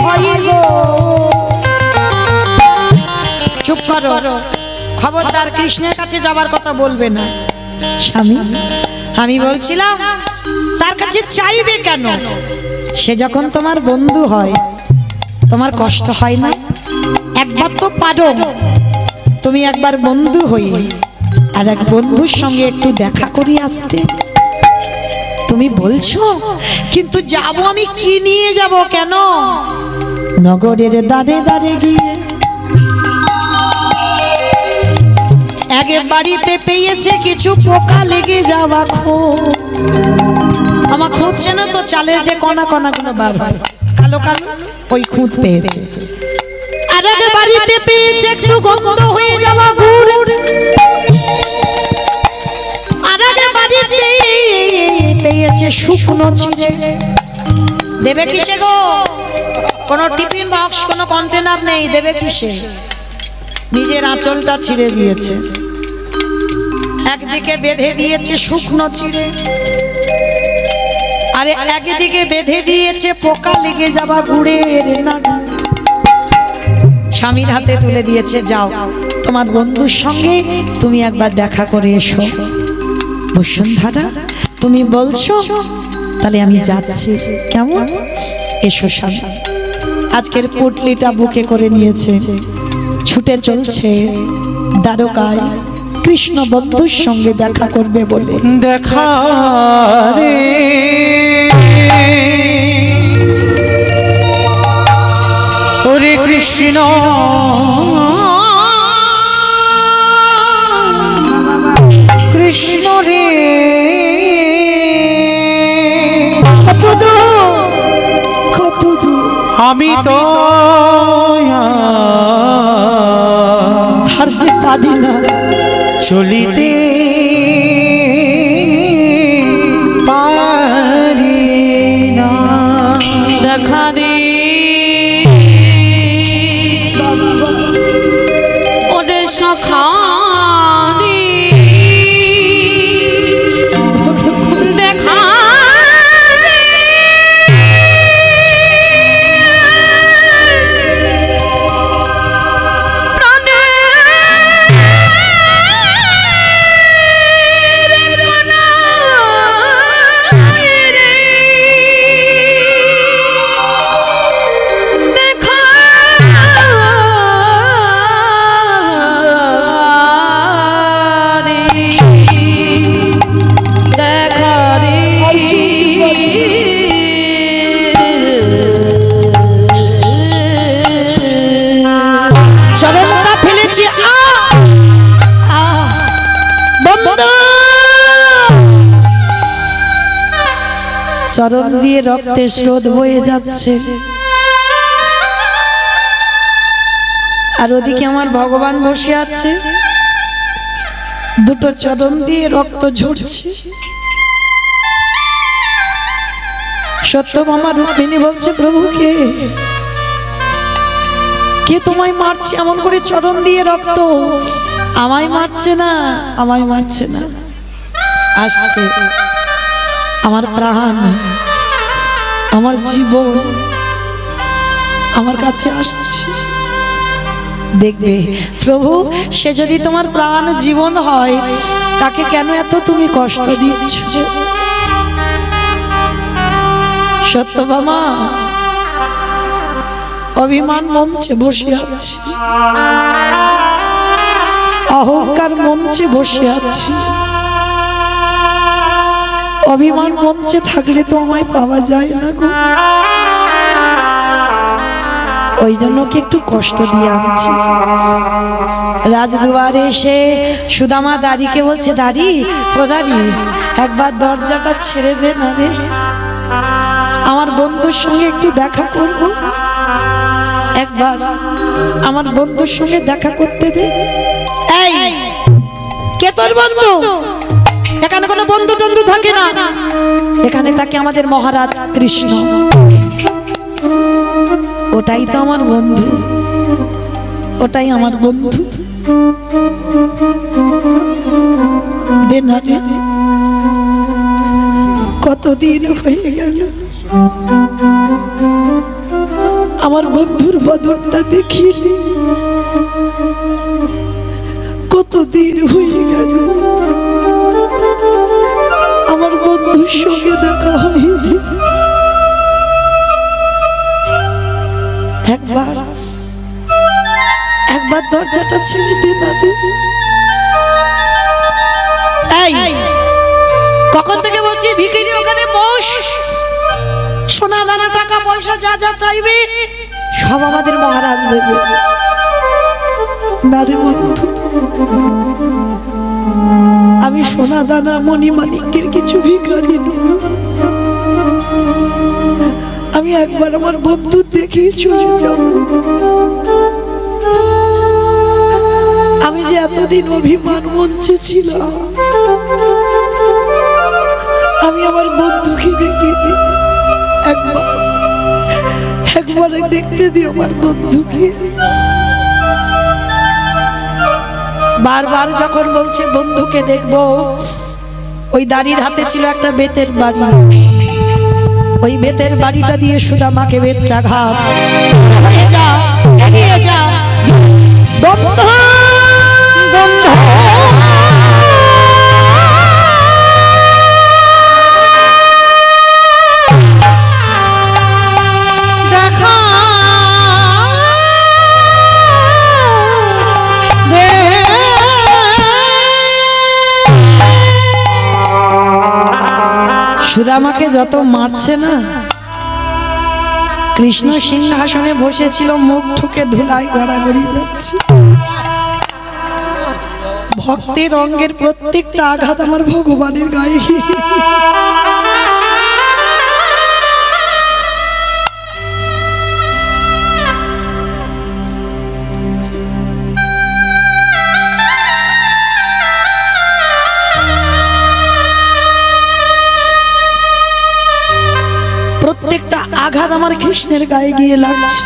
হয় গো। চুপ করো, খবরদার কৃষ্ণের কাছে যাবার কথা বলবে না। স্বামী, আমি বলছিলাম তার কাছে চাইবে কেন? সে যখন তোমার বন্ধু হয় তোমার কষ্ট হয় না? একবার তো পারো তুমি একবার বন্ধু হয়ে আর এক বন্ধুর সঙ্গে একটু দেখা করি আসতে। তুমি বলছো কিন্তু যাব আমি, কি নিয়ে যাব? কেন? নগরের দাঁড়ে দাঁড়ে গিয়ে আগে বাড়িতে পেয়েছে কিছু পোকা লেগে যাওয়া আমার খুঁজছে না তো, চালের যে কণা কণা গুলো বার হয় কালো কালো, ওই খুঁত পেয়েছে। আর আগে বাড়িতে পেয়েছে একটু গন্ধ হয়ে যাওয়া গুড়। আর আগে বাড়িতে পেয়েছে শুকনো চিড়ে। দেবে কিসে গো? কোনো টিফিন বক্স, কোনো কন্টেনার নেই, দেবে কিসে? নিজের আঁচলটা ছিঁড়ে দিয়েছে, একদিকে বেঁধে দিয়েছে শুকনো চিড়ে, আরে একদিকে বেঁধে দিয়েছে পোকা লেগে যাওয়া গুড়ের নাড়ু। স্বামীর হাতে তুলে দিয়েছে, যাও তোমার বন্ধুর সঙ্গে তুমি একবার দেখা করে এসো। বসুন্ধরা, তুমি বলছো তাহলে আমি যাচ্ছি, কেমন? এসো স্বামী। আজকের পুটলিটা বুকে করে নিয়েছে, ছুটে চলছে দ্বারকায় কৃষ্ণ বন্ধুর সঙ্গে দেখা করবে বলে।
দেখা রে ওরে কৃষ্ণ, কৃষ্ণ রে আমি তো
আর যে পারি না
চলিতে পারি না।
দেখা দে ওরে সখা দে, দেখা দে
চরণটা ফেলেছি, বন্ধু চরণ দিয়ে রক্তের স্রোত বয়ে যাচ্ছে, আর ওদিকে আমার ভগবান বসে আছে, দুটো চরণ দিয়ে রক্ত ঝরছে। সত্যভামা রুক্মিণী বলছে, প্রভু কে কে তোমায় মারছে এমন করে চরণ দিয়ে রক্ত? আমায় মারছে না, আমায় মারছে না, আসছে আমার প্রাণ, আমার জীবন আমার কাছে আসছে। দেখবে প্রভু, সে যদি তোমার প্রাণ জীবন হয় তাকে কেন এত তুমি কষ্ট দিচ্ছ? সত্যভামা অভিমান মঞ্চে বসে আছি, অহংকার মঞ্চে বসে আছি। অভিমান মঞ্চে থাকলে তো আমায় পাওয়া যায় না গো, ওই জন্য কি একটু কষ্ট দিয়ে আনছি। রাজদুয়ারে এসে সুদামা দাড়িকে বলছে, দাড়ি ও দাড়ি, একবার দরজাটা ছেড়ে দে না রে, আমার বন্ধুর সঙ্গে একটু দেখা করব, একবার আমার বন্ধুর সঙ্গে দেখা করতে দে। এই কে তোর বন্ধু? এখানে কোনো বন্ধু টন্ধু থাকে না, এখানে থাকে আমাদের মহারাজ কৃষ্ণ, ওটাই তো আমার বন্ধু, ওটাই আমার বন্ধু। দে না রে, কতদিন হয়ে গেল আমার আমার বন্ধুর বদনটা দেখিনি, কতদিন হয়ে গেল আমার বন্ধুর সঙ্গে দেখা হয়নি। একবার দরজাটা ছেড়ে দে না রে। এই কখন থেকে বলছি ভিখারি ওখানে বস, সোনা দানা টাকা পয়সা যা যা চাইবে সব আমাদের মহারাজ দেবে। না রে বন্ধু, আমি সোনা দানা মণি মানিকের কিছু ভিখারি নই। আমি একবার আমার বন্ধু দেখে চলে যাব। আমি যে এতদিন অভিমান মঞ্চে ছিলাম, আমি আমার বন্ধুকে দেখিনি। একবারে দেখতে দিও আমার বন্ধুকে। বারবার যখন বলছে বন্ধুকে দেখবো, ওই দাড়ির হাতে ছিল একটা বেতের বাড়ি, ওই বেতের বাড়িটা দিয়ে সুদামাকে বেতটা ঘাত। যা যা বন্ধু বন্ধু সুদামাকে যত মারছে না, কৃষ্ণ সিংহাসনে বসেছিল, মুখ ঠুকে ধুলায় গড়াগড়ি যাচ্ছে। ভক্তের অঙ্গের প্রত্যেকটা আঘাত আমার ভগবানের গায়ে। প্রত্যেকটা আঘাত আমার কৃষ্ণের গায়ে গিয়ে লাগছে।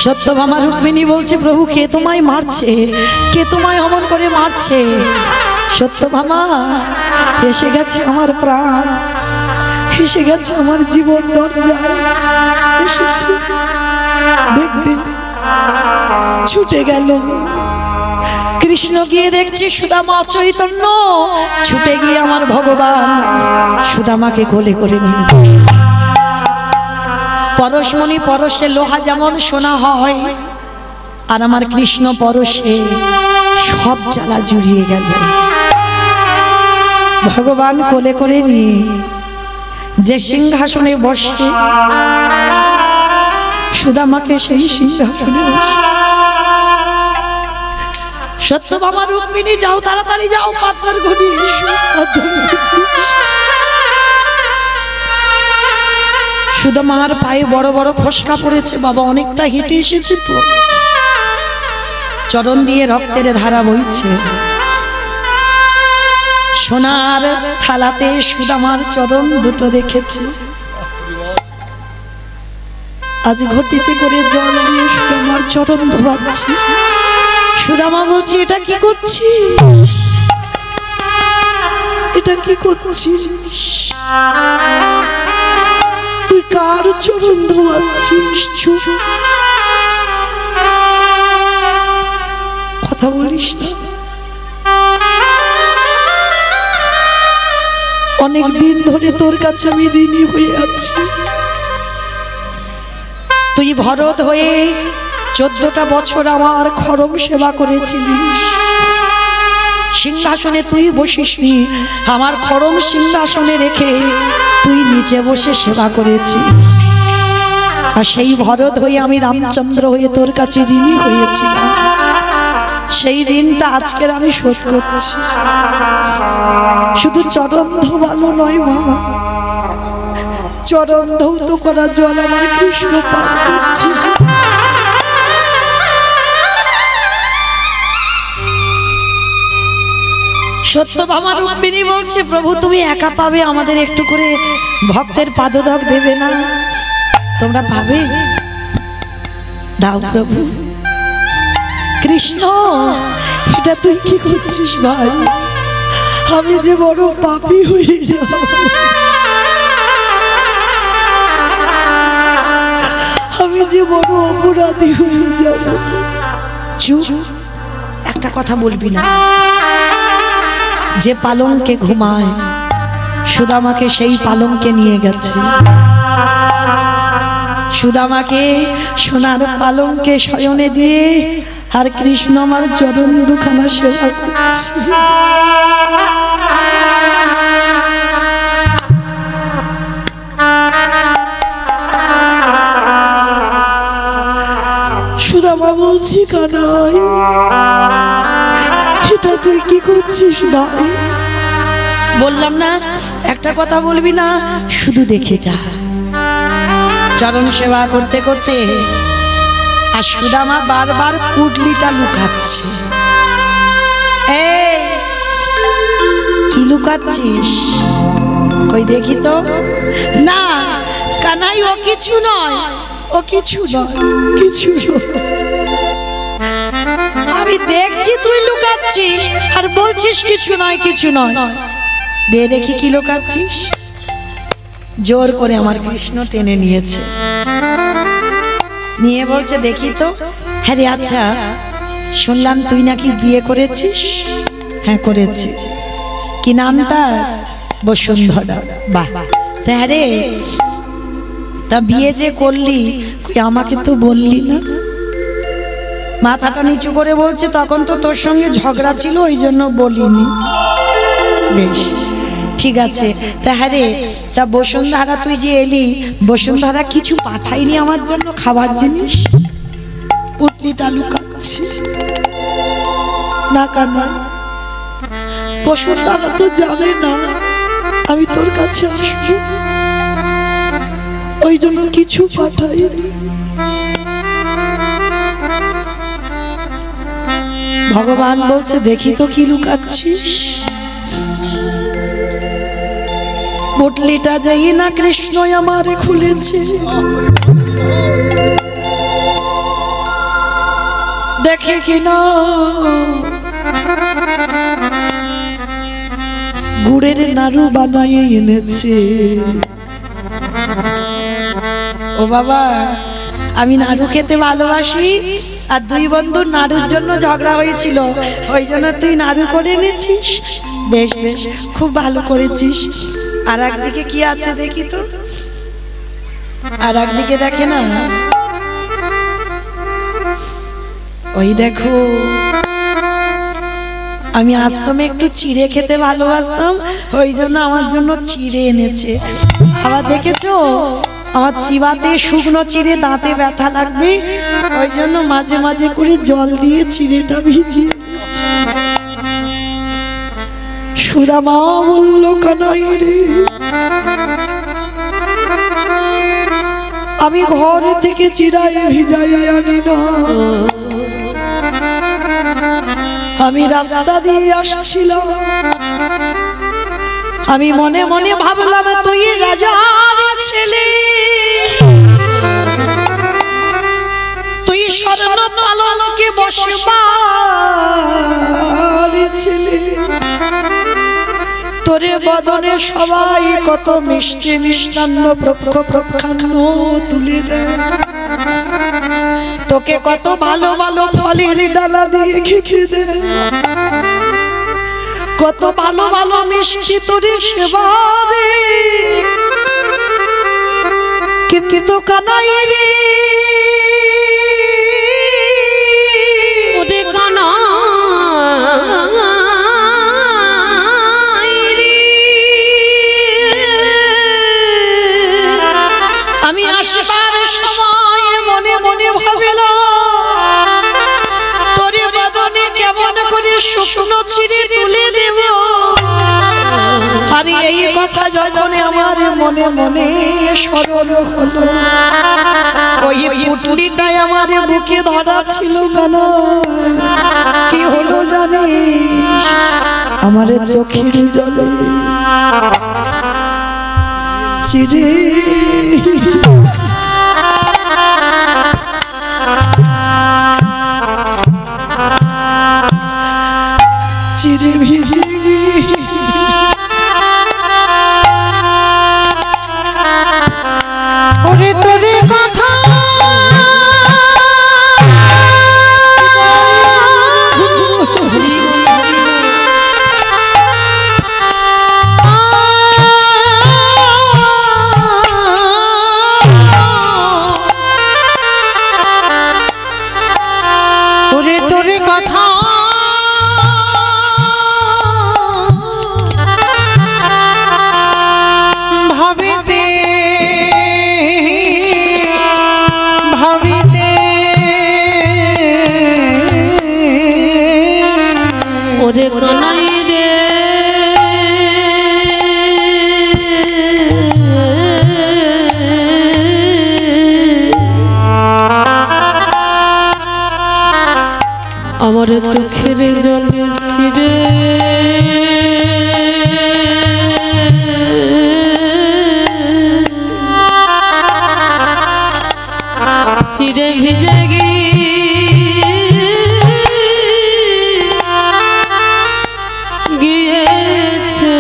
সত্যভামা রুক্মিণী বলছে, প্রভু কে তোমায় মারছে, কে তোমায় অমন করে মারছে? সত্যভামা, এসে গেছে আমার প্রাণ, এসে গেছে আমার জীবন দরজায় এসেছে। দেখবে ছুটে গেল কৃষ্ণ, গিয়ে দেখছি সুদামা অচৈতন্য, ছুটে গিয়ে আমার ভগবান সুদামাকে কোলে করে নিয়ে। পরশমণি পরশে লোহা যেমন সোনা হয়, আর আমার কৃষ্ণ পরশে সব জ্বালা জুড়িয়ে গেল। ভগবান কোলে করে নিয়ে যে সিংহাসনে বসে, সুদামাকে সেই সিংহাসনে বসে। সত্যভামা রুক্মিণী, যাও তাড়াতাড়ি যাও, পাতার ঘড়ি সুদামার পায়ে বড় বড় ফসকা পড়েছে। বাবা অনেকটা হেঁটে এসেছে তো, চরণ দিয়ে রক্তের ধারা বইছে। সোনার থালাতে সুদামার চরণ দুটো রেখেছে। আজ ঘটিতে করে জল দিয়ে সুদামার চরণ ধোয়াচ্ছি। সুদামা বলছি, এটা কি করছিস, এটা কি করছিস? তুই কার চরণ ধোয়াচ্ছিস? কথা বলিস না। অনেক দিন ধরে তোর কাছে আমি ঋণী হয়ে আছি। তুই ভরত হয়ে 14টা বছর আমার খড়ম সেবা করেছিলিস। সিংহাসনে তুই বসিসনি, আমার খড়ম সিংহাসনে রেখে তুই নিচে বসে সেবা করেছিস। আর সেই ভরত হয়ে আমি রামচন্দ্র হয়ে তোর কাছে ঋণী হয়েছিলাম। সেই ঋণটা আজকের আমি শোধ করছি। শুধু চরণ ধোয়ালো নয় বাবা, চরণ ধৌত করা জল আমার কৃষ্ণ পান করছে। সত্যভামা রুক্মিণী বলছে, প্রভু তুমি একা পাবে, আমাদের একটু করে ভক্তের পাদধক দেবে না? তোমরা পাবে, দাও প্রভু। কৃষ্ণ, এটা তুই কি করছিস ভাই? আমি যে বড় পাপী হয়ে যাব। যে বড় অপরাধী হয়ে যাব। চুপ, একটা কথা বলবি না। যে পালঙ্কে ঘুমায় সুদামাকে সেই পালঙ্কে নিয়ে গেছে। সুদামাকে সোনার পালঙ্কে শয়নে দিয়ে আর কৃষ্ণ আমার চরণ দুখানা সেবা করছে। সুদামা বলছি, কানাই এটা তুই কি করছিস ভাই? বললাম না একটা কথা বলবি না, শুধু দেখে যা। চরণ সেবা করতে করতে আর সুদামা বারবার পুটলিটা লুকাচ্ছে। এই কি লুকাচ্ছিস? কই দেখি তো। না কানাই, ও কিছু নয়, ও কিছু নয়, কিছু নয়। আমি দেখছি তুই লুকাচ্ছিস আর বলছিস কিছু নয়, কিছু নয়। দে দেখি কি লুকাচ্ছিস। জোর করে আমার কৃষ্ণ টেনে নিয়েছে, নিয়ে বলছে দেখি তো। হ্যাঁ রে, আচ্ছা শুনলাম তুই নাকি বিয়ে করেছিস? হ্যাঁ করেছি। কি নাম তার? বসুন্ধরা। বাহ, হ্যাঁ রে, তা বিয়ে যে করলি আমাকে তো বললি না। মাথাটা নিচু করে বলছে, তখন তো তোর সঙ্গে ঝগড়া ছিল ওই জন্য বলিনি। বেশ ঠিক আছে। তা হ্যাঁ রে, তা বসুন্ধরা তুই যে এলি, বসুন্ধরা কিছু পাঠাইনি আমার জন্য খাবার জিনিস? পুটলিটা লুকাচ্ছি না কানা, বসুন্ধরা তো জানে না আমি তোর কাছে আসবো, ওই জন্য কিছু পাঠাইনি। ভগবান বলছে দেখি তো কি লুকাচ্ছিস। পুটলিটা যাই না কৃষ্ণ আমারে খুলেছে, দেখে কিনা গুড়ের নাড়ু বানাইয়ে এনেছে। ও বাবা, আমি নাড়ু খেতে ভালোবাসি, আর দুই বন্ধুর নাড়ুর জন্য ঝগড়া হয়েছিল, ওই জন্য তুই নাড়ু করে এনেছিস। বেশ বেশ, খুব ভালো করেছিস। আর একদিকে কি আছে দেখি তো। আর একদিকে দেখে না, ওই দেখো আমি আশ্রমে একটু চিড়ে খেতে ভালোবাসতাম, ওই জন্য আমার জন্য চিড়ে এনেছে। আবার দেখেছো আমার চিবাতে শুকনো চিড়ে দাঁতে ব্যথা লাগবে, ওই জন্য মাঝে মাঝে করে জল দিয়ে চিড়েটা ভিজিয়ে। সুদামা বলল, কানাই রে, আমি ঘর থেকে চিড়াই ভিজাই আনি না, আমি রাস্তা দিয়ে আসছিলাম, আমি মনে মনে ভাবলাম তুই রাজার ছেলে, তুই স্বর্ণ পালঙ্কে বসবার ছেলে, তোরে বদনে সবাই কত মিষ্টি মিষ্টান্ন প্রক্ষান্ন তুলে দেয়, তোকে কত ভালো ভালো ফলের ডালা দিয়ে খেতে দেয়, কত ভালো ভালো মিষ্টি তোরে সেবা দে। কিন্তু কানাই রে,
ওরে কানাই রে,
আমি আসবার সময় মনে মনে ভাবিলাম তোরে বদনে কেমন করে শুকনো চিড়ে তুলে দেব। আরে এই কথা যখন আমার মনে মনে স্মরণ হলো, ওই পুটলিটাই আমার বুকে ধরা ছিল কানা। কি হলো জানিস? আমার চোখের জলে চিড়ে চিড়ে ভিজে
ওরে তোরে কথা
চিরে ভিজে গিয়েছে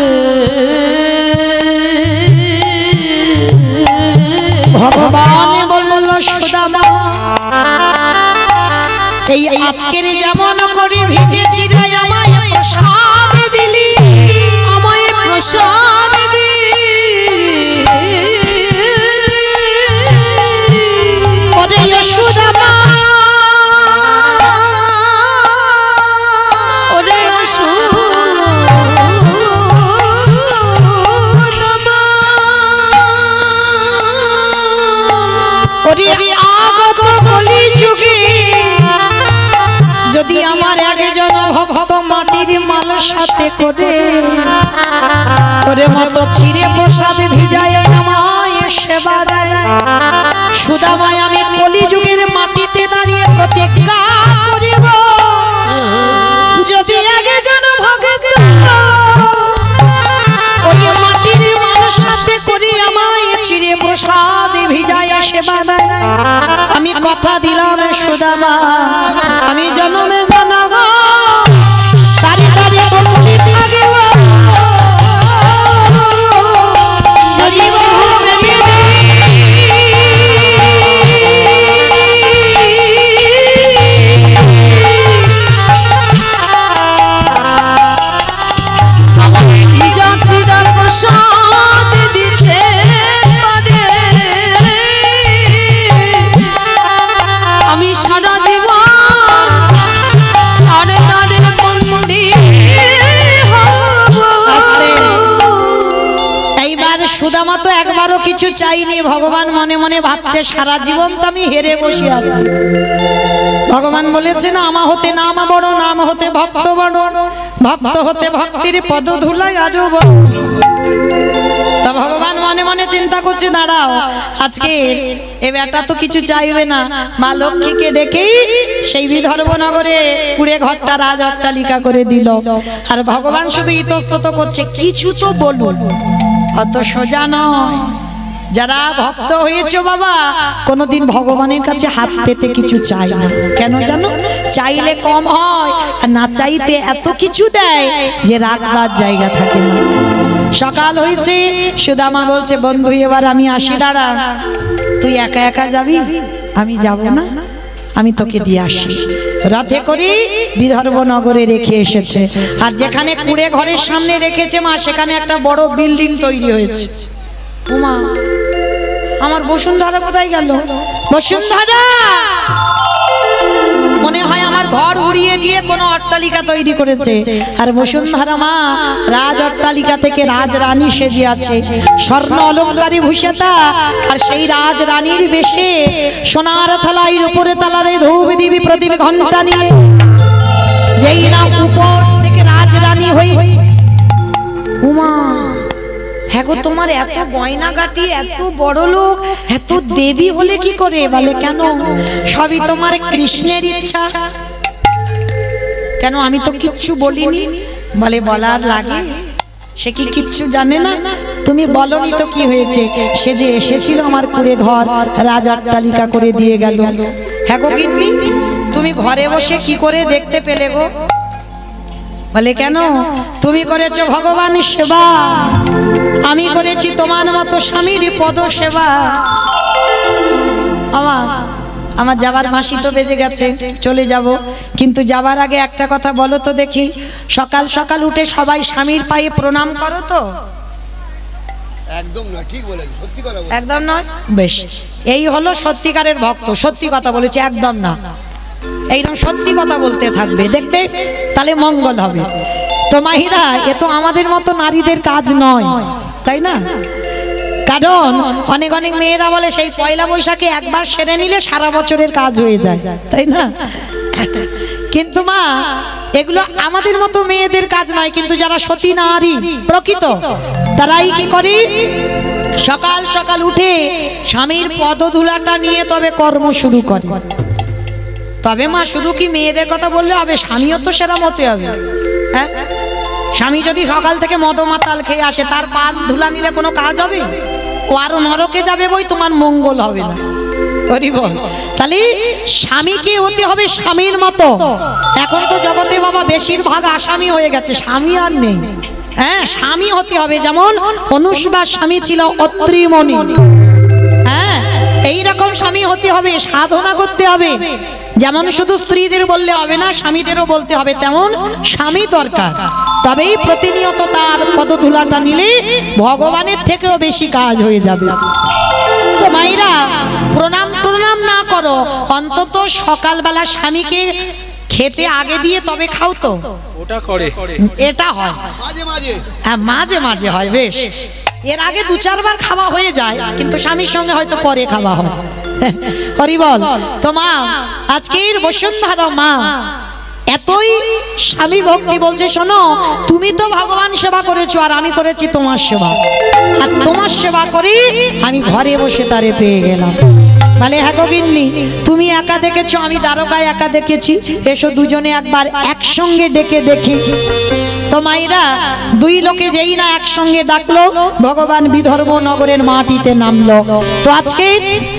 ভগবান বলল সুদামা এই আজকের যেমন করে ভিজেছি রে আমায় প্রসাদ দিলি,
আমায় প্রসাদ
ওরে সুদামা
ওরে
ওরে আগত কলি যুগে যদি আমার একজন ভক্ত মাটির মালার সাথে করে ওরে মতো চিরে প্রসাদ ভিজায় আমায় সেবা দেয়, সুদামায় আমি কলিযুগের মাটিতে দাঁড়িয়ে প্রতিজ্ঞা করিব যদি একজন ভক্ত ওই মাটির মালার সাথে করে আমায় চিরে প্রসাদ ভিজায় সেবা দেয়, আমি কথা দিলাম সুদামা আমি জন্মে জানাব তারি তারি বলতে থাকব হরিব হরিব
যাত্রীরা প্রসাদ দিতে পারে আমি সারা জীবন তারে তারে বন্দী হব।
এইবার সুদামা তো একবারও কিছু চাইনি, ভগবান মনে মনে ভাবছে সারা জীবন তো আমি হেরে বসে আছি। ভগবান বলেছে না আমা হতে নাম বড়, নাম হতে ভক্ত বড়, ভক্ত হতে ভক্তির পদ ধুলাই আরো বড়। তা ভগবান মনে মনে চিন্তা করছে দাঁড়াও আজকে এ বেটা তো কিছু চাইবে না, মা লক্ষ্মীকে ডেকেই সেই বিদর্ভনগরে কুড়ে ঘরটা রাজ অট্টালিকা করে দিল। আর ভগবান শুধু ইতস্তত করছে কিছু তো বলুন, অত সোজা নয়। যারা ভক্ত হয়েছে বাবা কোনোদিন ভগবানের কাছে হাত পেতে কিছু চাই না, কেন জানো? চাইলে কম হয় আর না চাইতে এত কিছু দেয় যে রাখবার জায়গা থাকে না। সকাল হয়েছে, সুদামা বলছে বন্ধু এবার আমি আসি, দাঁড়া তুই একা একা যাবি, আমি যাব না, আমি তোকে দিয়ে আসি। রথে করে বিদর্ভনগরে রেখে এসেছে, আর যেখানে কুড়ে ঘরের সামনে রেখেছে মা সেখানে একটা বড় বিল্ডিং তৈরি হয়েছে। উমা আমার বসুন্ধরা কোথায় গেল? বসুন্ধরা মনে হয় আমার ঘর উড়িয়ে দিয়ে কোনো অট্টালিকা তৈরি করেছে। আর বসুন্ধরা মা রাজ অট্টালিকা থেকে রাজরানী সেজে আছে, স্বর্ণ অলঙ্কারে ভূষিতা, আর সেই রাজরানীর বেশে সোনার থালার উপরে তালারে ধূপ দিবি প্রদীপ ঘন্টা নিয়ে যেই না উপর থেকে রাজরানী হই। উমা হ্যাঁ গো তোমার এত গয়নাগাটি, এত বড় লোক, এত দেবী হলে কি করে? বলে কেন? সবই তোমার কৃষ্ণের ইচ্ছা। কেন আমি তো কিচ্ছু বলিনি? বলে বলার লাগে, সে কি কিচ্ছু জানে না? তুমি বলনি তো কি হয়েছে? সে যে এসেছিল আমার কুড়ে ঘর রাজ অট্টালিকা করে দিয়ে গেল। হ্যাঁ গো গিন্নি তুমি ঘরে বসে কি করে দেখতে পেলে গো? বলে কেন? তুমি করেছো ভগবানের সেবা, আমি করেছি তোমার মতো স্বামীর পদ সেবা। আমার যাবার মাসি তো বেজে গেছে, চলে যাব, কিন্তু যাবার আগে একটা কথা বলো তো দেখি, সকাল সকাল উঠে সবাই স্বামীর পায়ে প্রণাম করো তো?
একদম না, ঠিক বলেন, সত্যি কথা বলেন।
একদম নয়? বেশ, এই হলো সত্যিকারের ভক্ত, সত্যি কথা বলেছে, একদম না। এইরকম সত্যি কথা বলতে থাকবে, দেখবে তাহলে মঙ্গল হবে। তো মাহিরা এ তো আমাদের মতো নারীদের কাজ নয়, তাই না? কারণ অনেক অনেক মেয়েরা বলে সেই পয়লা বৈশাখে একবার সেরে নিলে সারা বছরের কাজ হয়ে যায়, তাই না? কিন্তু মা এগুলো আমাদের মতো মেয়েদের কাজ নয়, কিন্তু যারা সতী নারী প্রকৃত তারাই কি করে? সকাল সকাল উঠে স্বামীর পদধূলাটা নিয়ে তবে কর্ম শুরু করে। তবে মা শুধু কি মেয়েদের কথা বললে হবে? স্বামীও তো সেরকম হতে হবে। হ্যাঁ, স্বামী যদি সকাল থেকে মদ মাতাল খেয়ে আসে, তার পা ধুলা নিলে কোনো কাজ হবে? ও আরো নরকে যাবে বই, তোমার মঙ্গল হবে না। হরি বল। তাহলে স্বামীকে হতে হবে স্বামীর মতো। এখন তো জগতে বাবা বেশিরভাগ আসামি হয়ে গেছে, স্বামী আর নেই। হ্যাঁ, স্বামী হতে হবে যেমন অনুষ্বার স্বামী ছিল অত্রিমণি। হ্যাঁ, এইরকম স্বামী হতে হবে, সাধনা করতে হবে। যেমন শুধু স্ত্রীদের বললে হবে না, স্বামীদেরও বলতে হবে, তেমন স্বামী দরকার। তবেই প্রতিনিয়ত তার পদধূলাটা নিলে ভগবানের থেকেও বেশি কাজ হয়ে যাবে। তো মাইরা প্রণাম প্রণাম না করো, অন্তত সকালবেলা স্বামীকে খেতে আগে দিয়ে তবে খাও। তো
ওটা করে,
এটা হয়
মাঝে মাঝে।
হ্যাঁ, মাঝে মাঝে হয়। বেশ, এর আগে 2-4 বার খাওয়া হয়ে যায়, কিন্তু স্বামীর সঙ্গে হয়তো পরে খাওয়া হয়। হরি বল। তো মা, আজকের বসুন্ধরা মা এতই স্বামী ভক্তি বলছে, শোনো তুমি তো ভগবান সেবা করেছো আর আমি করেছি তোমার সেবা, আর তোমার সেবা করি আমি ঘরে বসে তারে পেয়ে গেলাম। বলে হ্যাঁ গো গিন্নি, তুমি একা দেখেছো, আমি দ্বারকায় একা দেখেছি, এসো দুজনে একবার একসঙ্গে ডেকে দেখি। তো মাইরা দুই লোকে যেই না একসঙ্গে ডাকলো, ভগবান বিদর্ভ নগরের মাটিতে নামলো। তো আজকে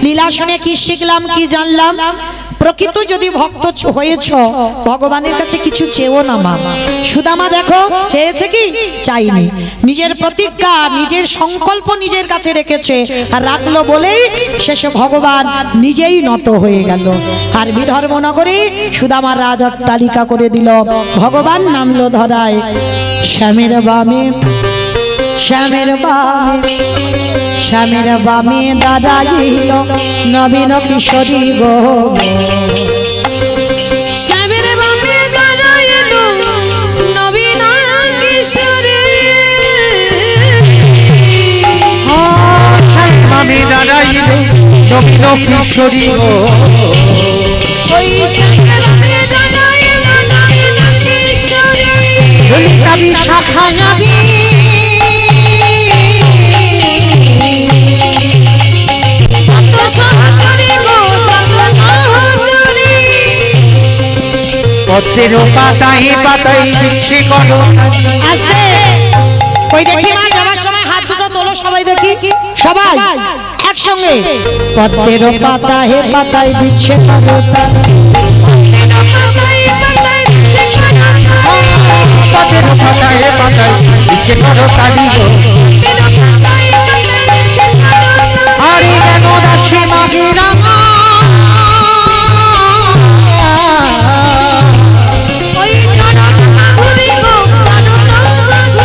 লীলা শুনে কি শিখলাম, কি জানলাম? প্রকৃত যদি ভক্ত হয়েছ, ভগবানের কাছে কিছু চেও না মা। সুদামা দেখো চেয়েছে কি? চাইনি। নিজের প্রতিজ্ঞা, নিজের সংকল্প নিজের কাছে রেখেছে, আর রাখলো বলেই শেষে ভগবান নিজেই নত হয়ে গেল। আর বিদর্ভ নগরে সুদামার রাজ অট্টালিকা করে দিল। ভগবান নামলো ধরায় শ্যামের বামে, শ্যামের বামে, শ্যামের বামে দাঁড়াইল নবীন কিশোরী গো।
শ্যামের বামে দাঁড়াইল নবীন কিশোরী।
আমি দাঁড়াইল নবীন কিশোরী গো।
ওই শ্যামের বামে দাঁড়াইল নবীন কিশোরী।
ললিতাবি শাখা নবী পদ্মের পাতায় পাতায় দিচ্ছে করো।
আস্তে ওই দেখি মা, যাবার সময় হাত দুটো তোলো সবাই, দেখি সবাই একসঙ্গে। পদ্মের পাতায় পাতায় দিচ্ছে করো,
পদ্মের পাতায় পাতায় দিচ্ছে করো কালী গো। আরে কেন দাসী মাগে রাঙা,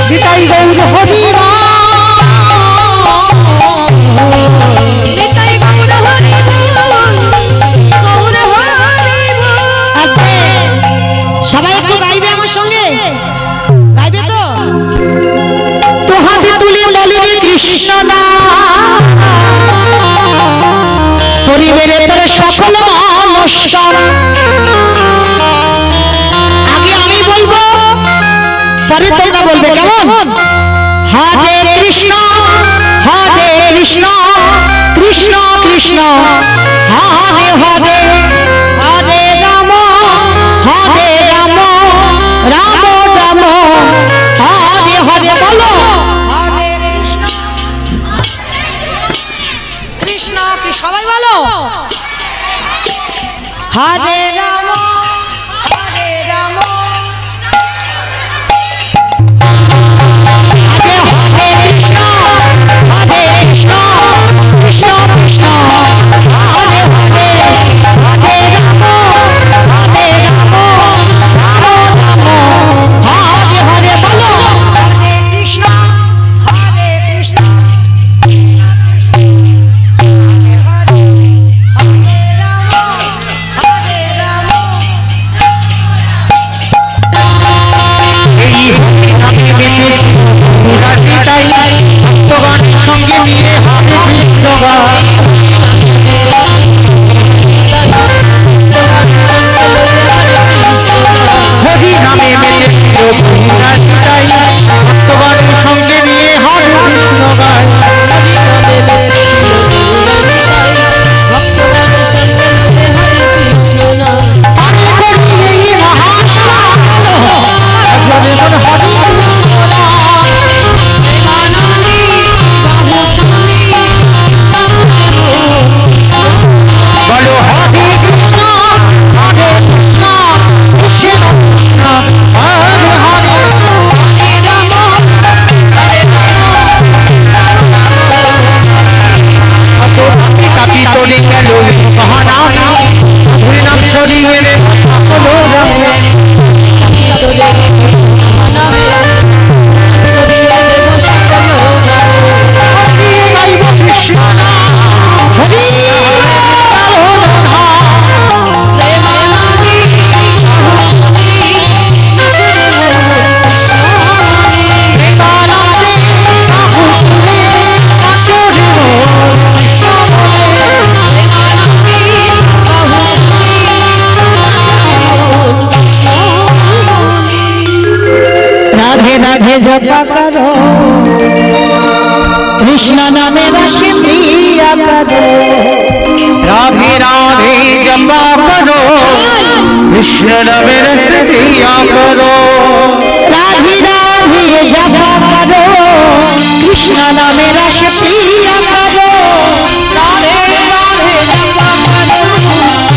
নিতাই গৌর হরি
সবাই একটু গাইবে আমার সঙ্গে, গাইবে তো? তো হাতে তুলে বলি কৃষ্ণ নাম, পরিবেরে তোর সকল নমস্কার। আগে আমি বলবো, পরে তোমরা বলবে, কেমন? হরে কৃষ্ণ, হরে কৃষ্ণ, কৃষ্ণ কৃষ্ণ হরে হরে, হরে রাম, হরে রাম, রাম রাম হরে হরে। বলো হরে কৃষ্ণ, কৃষ্ণ কি সবাই বলো, হরে রাম, হরে রাম,
সঙ্গে নিয়ে হবে হরি নামে মেতেছিল ভক্তগণের সঙ্গে নিয়ে হরে কৃষ্ণ গায়।
करो कृष्ण नामे रस प्रिया करो
राधे राधे जपा करो कृष्ण नाम रस पिया करो
राधे राधे जपा करो कृष्ण नामे रस प्रिया करो
राधे राधे जपा करो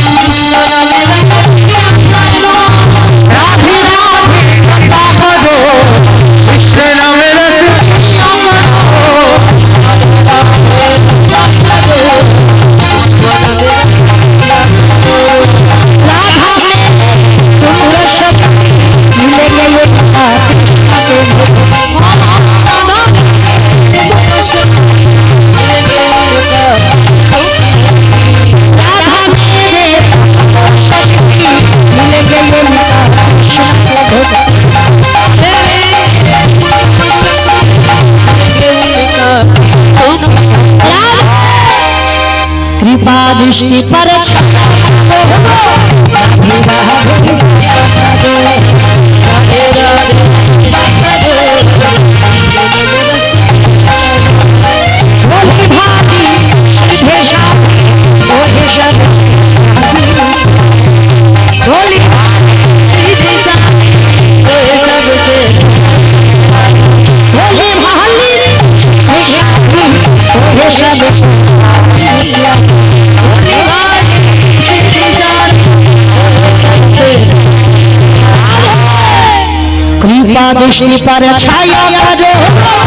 कृष्ण नामे रस प्रिया करो
राधे राधे जपा करो कृष्ण नाम रस पिया
राधा में तुम रस मिलेंगे ये राधा मेरे मिलेंगे कृपा दृष्टि पर कृपा दृष्टि पर छाया करो